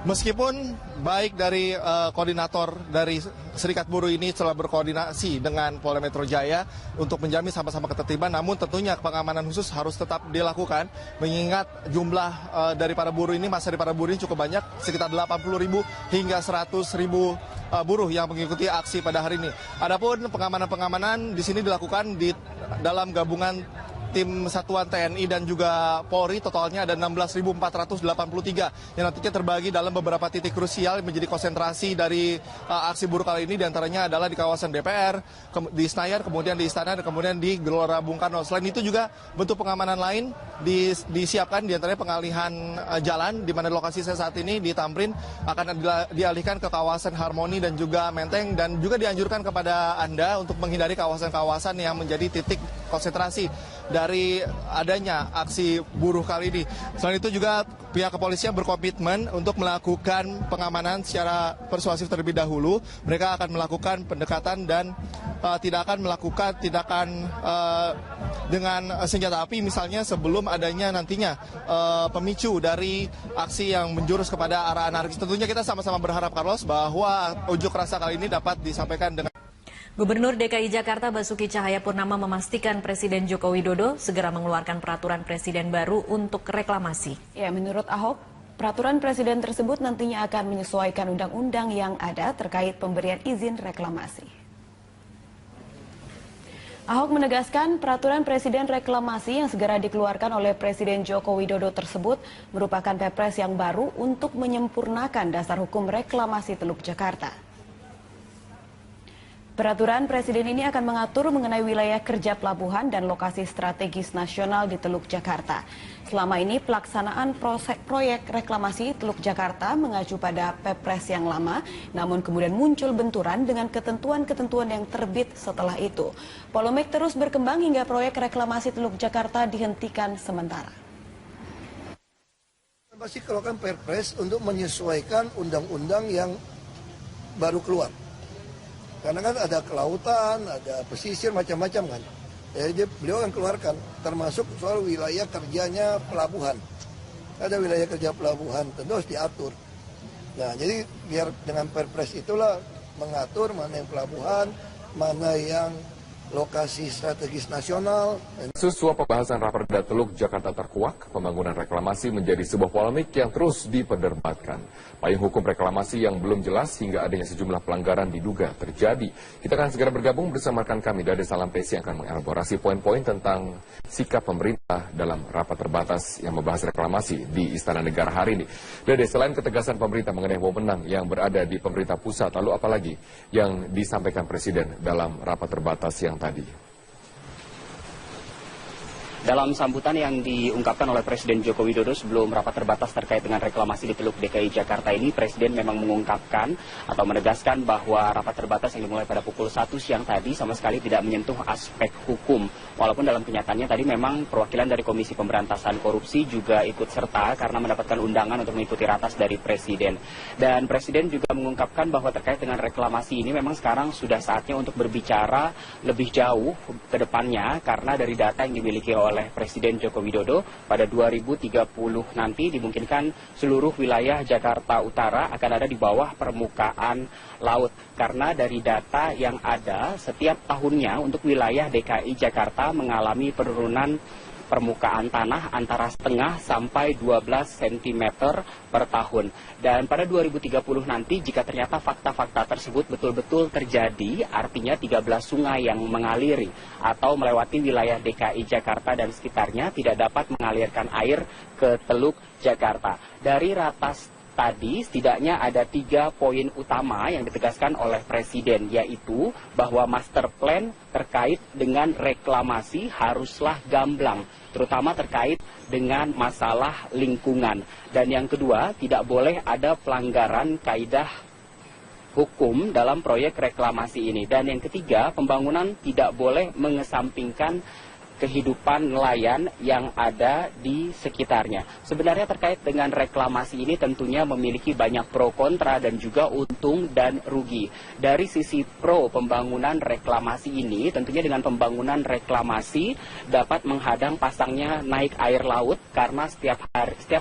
Meskipun baik dari koordinator dari Serikat Buruh ini telah berkoordinasi dengan Polda Metro Jaya untuk menjamin sama-sama ketertiban, namun tentunya pengamanan khusus harus tetap dilakukan, mengingat jumlah dari para buruh ini, masa dari para buruh ini cukup banyak, sekitar 80.000 hingga 100.000 buruh yang mengikuti aksi pada hari ini. Adapun pengamanan-pengamanan di sini dilakukan di dalam gabungan tim satuan TNI dan juga Polri, totalnya ada 16.483 yang nantinya terbagi dalam beberapa titik krusial menjadi konsentrasi dari aksi buruh kali ini, diantaranya adalah di kawasan DPR, di Senayan, kemudian di Istana, dan kemudian di Gelora Bung Karno. Selain itu juga bentuk pengamanan lain disiapkan, diantaranya pengalihan jalan, di mana lokasi saya saat ini di Tamrin akan dialihkan ke kawasan Harmoni dan juga Menteng, dan juga dianjurkan kepada Anda untuk menghindari kawasan-kawasan yang menjadi titik konsentrasi dari adanya aksi buruh kali ini. Selain itu juga pihak kepolisian berkomitmen untuk melakukan pengamanan secara persuasif terlebih dahulu. Mereka akan melakukan pendekatan dan tidak akan melakukan tindakan dengan senjata api misalnya sebelum adanya nantinya pemicu dari aksi yang menjurus kepada arah anarkis. Tentunya kita sama-sama berharap, Carlos, bahwa unjuk rasa kali ini dapat disampaikan dengan Gubernur DKI Jakarta Basuki Cahayapurnama memastikan Presiden Joko Widodo segera mengeluarkan peraturan presiden baru untuk reklamasi. Ya, menurut Ahok, peraturan presiden tersebut nantinya akan menyesuaikan undang-undang yang ada terkait pemberian izin reklamasi. Ahok menegaskan peraturan presiden reklamasi yang segera dikeluarkan oleh Presiden Joko Widodo tersebut merupakan Perpres yang baru untuk menyempurnakan dasar hukum reklamasi Teluk Jakarta. Peraturan Presiden ini akan mengatur mengenai wilayah kerja pelabuhan dan lokasi strategis nasional di Teluk Jakarta. Selama ini pelaksanaan proyek reklamasi Teluk Jakarta mengacu pada Perpres yang lama, namun kemudian muncul benturan dengan ketentuan-ketentuan yang terbit setelah itu. Polemik terus berkembang hingga proyek reklamasi Teluk Jakarta dihentikan sementara. Masih keluarkan Perpres untuk menyesuaikan undang-undang yang baru keluar. Karena kan ada kelautan, ada pesisir, macam-macam kan. Jadi beliau akan keluarkan, termasuk soal wilayah kerjanya pelabuhan. Ada wilayah kerja pelabuhan, tentu harus diatur. Nah, jadi biar dengan Perpres itulah mengatur mana yang pelabuhan, mana yang lokasi strategis nasional. Suap pembahasan Raperda Teluk Jakarta terkuak, pembangunan reklamasi menjadi sebuah polemik yang terus diperdebatkan. Payung hukum reklamasi yang belum jelas hingga adanya sejumlah pelanggaran diduga terjadi. Kita akan segera bergabung bersama rekan kami Dade Salampesi yang akan mengelaborasi poin-poin tentang sikap pemerintah dalam rapat terbatas yang membahas reklamasi di Istana Negara hari ini. Dade, selain ketegasan pemerintah mengenai wewenang yang berada di pemerintah pusat, lalu apalagi yang disampaikan Presiden dalam rapat terbatas yang tadi? Dalam sambutan yang diungkapkan oleh Presiden Joko Widodo sebelum rapat terbatas terkait dengan reklamasi di Teluk DKI Jakarta ini, Presiden memang mengungkapkan atau menegaskan bahwa rapat terbatas yang dimulai pada pukul 1 siang tadi sama sekali tidak menyentuh aspek hukum. Walaupun dalam kenyataannya tadi memang perwakilan dari Komisi Pemberantasan Korupsi juga ikut serta karena mendapatkan undangan untuk mengikuti ratas dari Presiden. Dan Presiden juga mengungkapkan bahwa terkait dengan reklamasi ini memang sekarang sudah saatnya untuk berbicara lebih jauh ke depannya karena dari data yang dimiliki oleh Presiden Joko Widodo pada 2030 nanti dimungkinkan seluruh wilayah Jakarta Utara akan ada di bawah permukaan laut. Karena dari data yang ada setiap tahunnya untuk wilayah DKI Jakarta mengalami penurunan permukaan tanah antara setengah sampai 12 cm per tahun. Dan pada 2030 nanti jika ternyata fakta-fakta tersebut betul-betul terjadi, artinya 13 sungai yang mengaliri atau melewati wilayah DKI Jakarta dan sekitarnya tidak dapat mengalirkan air ke Teluk Jakarta. Dari ratas tadi setidaknya ada 3 poin utama yang ditegaskan oleh Presiden, yaitu bahwa master plan terkait dengan reklamasi haruslah gamblang, terutama terkait dengan masalah lingkungan. Dan yang kedua, tidak boleh ada pelanggaran kaidah hukum dalam proyek reklamasi ini. Dan yang ketiga, pembangunan tidak boleh mengesampingkan kehidupan nelayan yang ada di sekitarnya. Sebenarnya terkait dengan reklamasi ini tentunya memiliki banyak pro kontra dan juga untung dan rugi. Dari sisi pro pembangunan reklamasi ini, tentunya dengan pembangunan reklamasi dapat menghadang pasangnya naik air laut karena setiap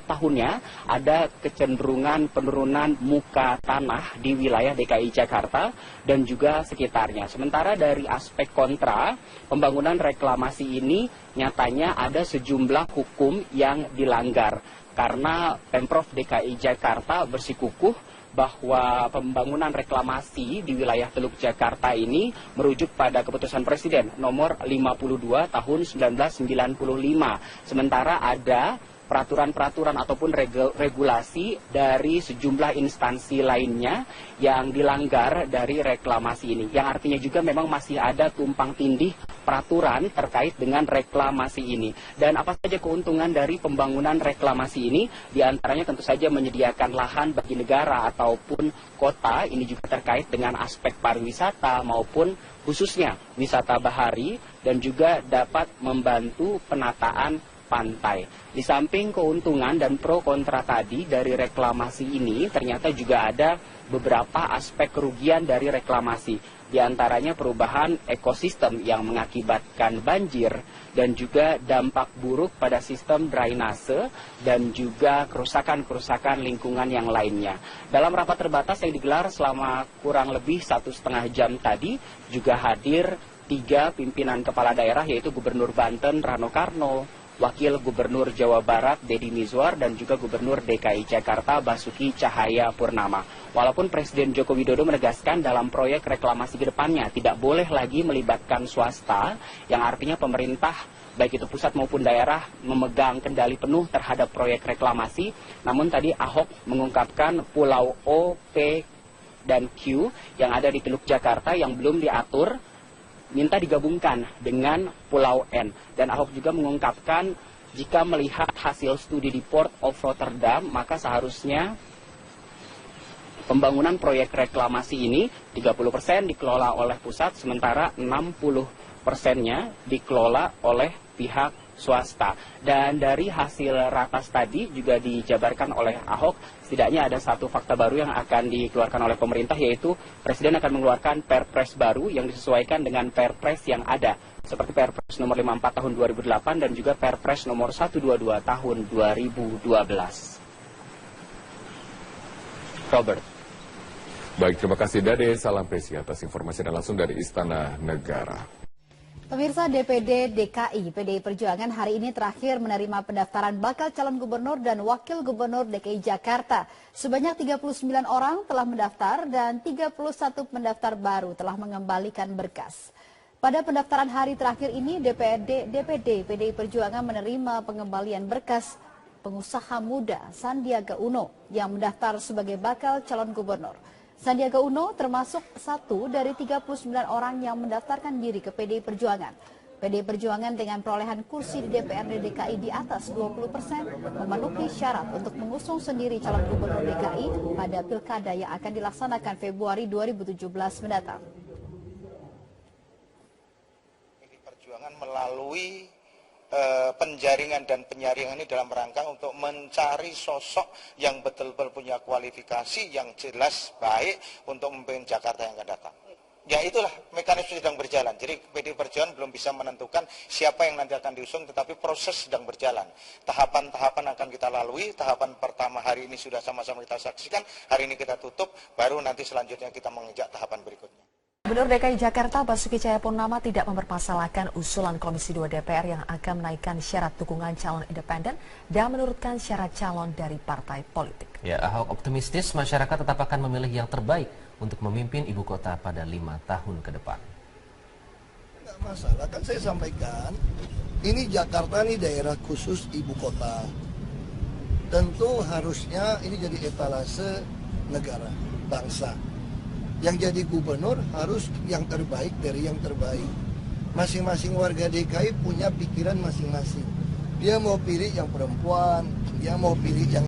tahunnya ada kecenderungan penurunan muka tanah di wilayah DKI Jakarta dan juga sekitarnya. Sementara dari aspek kontra, pembangunan reklamasi ini nyatanya ada sejumlah hukum yang dilanggar karena Pemprov DKI Jakarta bersikukuh bahwa pembangunan reklamasi di wilayah Teluk Jakarta ini merujuk pada keputusan Presiden nomor 52 tahun 1995. Sementara ada peraturan-peraturan ataupun regulasi dari sejumlah instansi lainnya yang dilanggar dari reklamasi ini. Yang artinya juga memang masih ada tumpang tindih peraturan terkait dengan reklamasi ini. Dan apa saja keuntungan dari pembangunan reklamasi ini? Di antaranya tentu saja menyediakan lahan bagi negara ataupun kota. Ini juga terkait dengan aspek pariwisata maupun khususnya wisata bahari dan juga dapat membantu penataan pantai. Di samping keuntungan dan pro kontra tadi dari reklamasi ini, ternyata juga ada beberapa aspek kerugian dari reklamasi. Di antaranya perubahan ekosistem yang mengakibatkan banjir dan juga dampak buruk pada sistem drainase dan juga kerusakan-kerusakan lingkungan yang lainnya. Dalam rapat terbatas yang digelar selama kurang lebih 1,5 jam tadi juga hadir 3 pimpinan kepala daerah, yaitu Gubernur Banten Rano Karno, Wakil Gubernur Jawa Barat Deddy Mizwar dan juga Gubernur DKI Jakarta Basuki Cahayapurnama. Walaupun Presiden Joko Widodo menegaskan dalam proyek reklamasi ke depannya tidak boleh lagi melibatkan swasta, yang artinya pemerintah baik itu pusat maupun daerah memegang kendali penuh terhadap proyek reklamasi. Namun tadi Ahok mengungkapkan Pulau O, P, dan Q yang ada di Teluk Jakarta yang belum diatur minta digabungkan dengan Pulau N. Dan Ahok juga mengungkapkan jika melihat hasil studi di Port of Rotterdam, maka seharusnya pembangunan proyek reklamasi ini 30% dikelola oleh pusat, sementara 60%-nya dikelola oleh pihak swasta. Dan dari hasil ratas tadi juga dijabarkan oleh Ahok, setidaknya ada satu fakta baru yang akan dikeluarkan oleh pemerintah, yaitu Presiden akan mengeluarkan Perpres baru yang disesuaikan dengan Perpres yang ada, seperti Perpres nomor 54 tahun 2008 dan juga Perpres nomor 122 tahun 2012. Robert. Baik, terima kasih Dade. Salam Presi atas informasi dan langsung dari Istana Negara. Pemirsa, DPD DKI PDI Perjuangan hari ini terakhir menerima pendaftaran bakal calon gubernur dan wakil gubernur DKI Jakarta. Sebanyak 39 orang telah mendaftar dan 31 pendaftar baru telah mengembalikan berkas. Pada pendaftaran hari terakhir ini, DPD PDI Perjuangan menerima pengembalian berkas pengusaha muda Sandiaga Uno yang mendaftar sebagai bakal calon gubernur. Sandiaga Uno termasuk satu dari 39 orang yang mendaftarkan diri ke PDI Perjuangan. PDI Perjuangan dengan perolehan kursi di DPRD DKI di atas 20% memenuhi syarat untuk mengusung sendiri calon gubernur DKI pada pilkada yang akan dilaksanakan Februari 2017 mendatang. PDI Perjuangan melalui penjaringan dan penyaringan ini dalam rangka untuk mencari sosok yang betul-betul punya kualifikasi yang jelas baik untuk memimpin Jakarta yang akan datang. Ya itulah mekanisme sedang berjalan. Jadi PDI Perjuangan belum bisa menentukan siapa yang nanti akan diusung, tetapi proses sedang berjalan. Tahapan-tahapan akan kita lalui. Tahapan pertama hari ini sudah sama-sama kita saksikan. Hari ini kita tutup, baru nanti selanjutnya kita menginjak tahapan berikutnya. Gubernur DKI Jakarta Basuki Cahayapurnama tidak mempermasalahkan usulan Komisi 2 DPR yang akan menaikkan syarat dukungan calon independen dan menurunkan syarat calon dari partai politik. Ya, Ahok optimistis masyarakat tetap akan memilih yang terbaik untuk memimpin ibu kota pada 5 tahun ke depan. Enggak masalah, kan saya sampaikan, ini Jakarta ini daerah khusus ibu kota. Tentu harusnya ini jadi etalase negara, bangsa. Yang jadi gubernur harus yang terbaik dari yang terbaik. Masing-masing warga DKI punya pikiran masing-masing. Dia mau pilih yang perempuan, dia mau pilih yang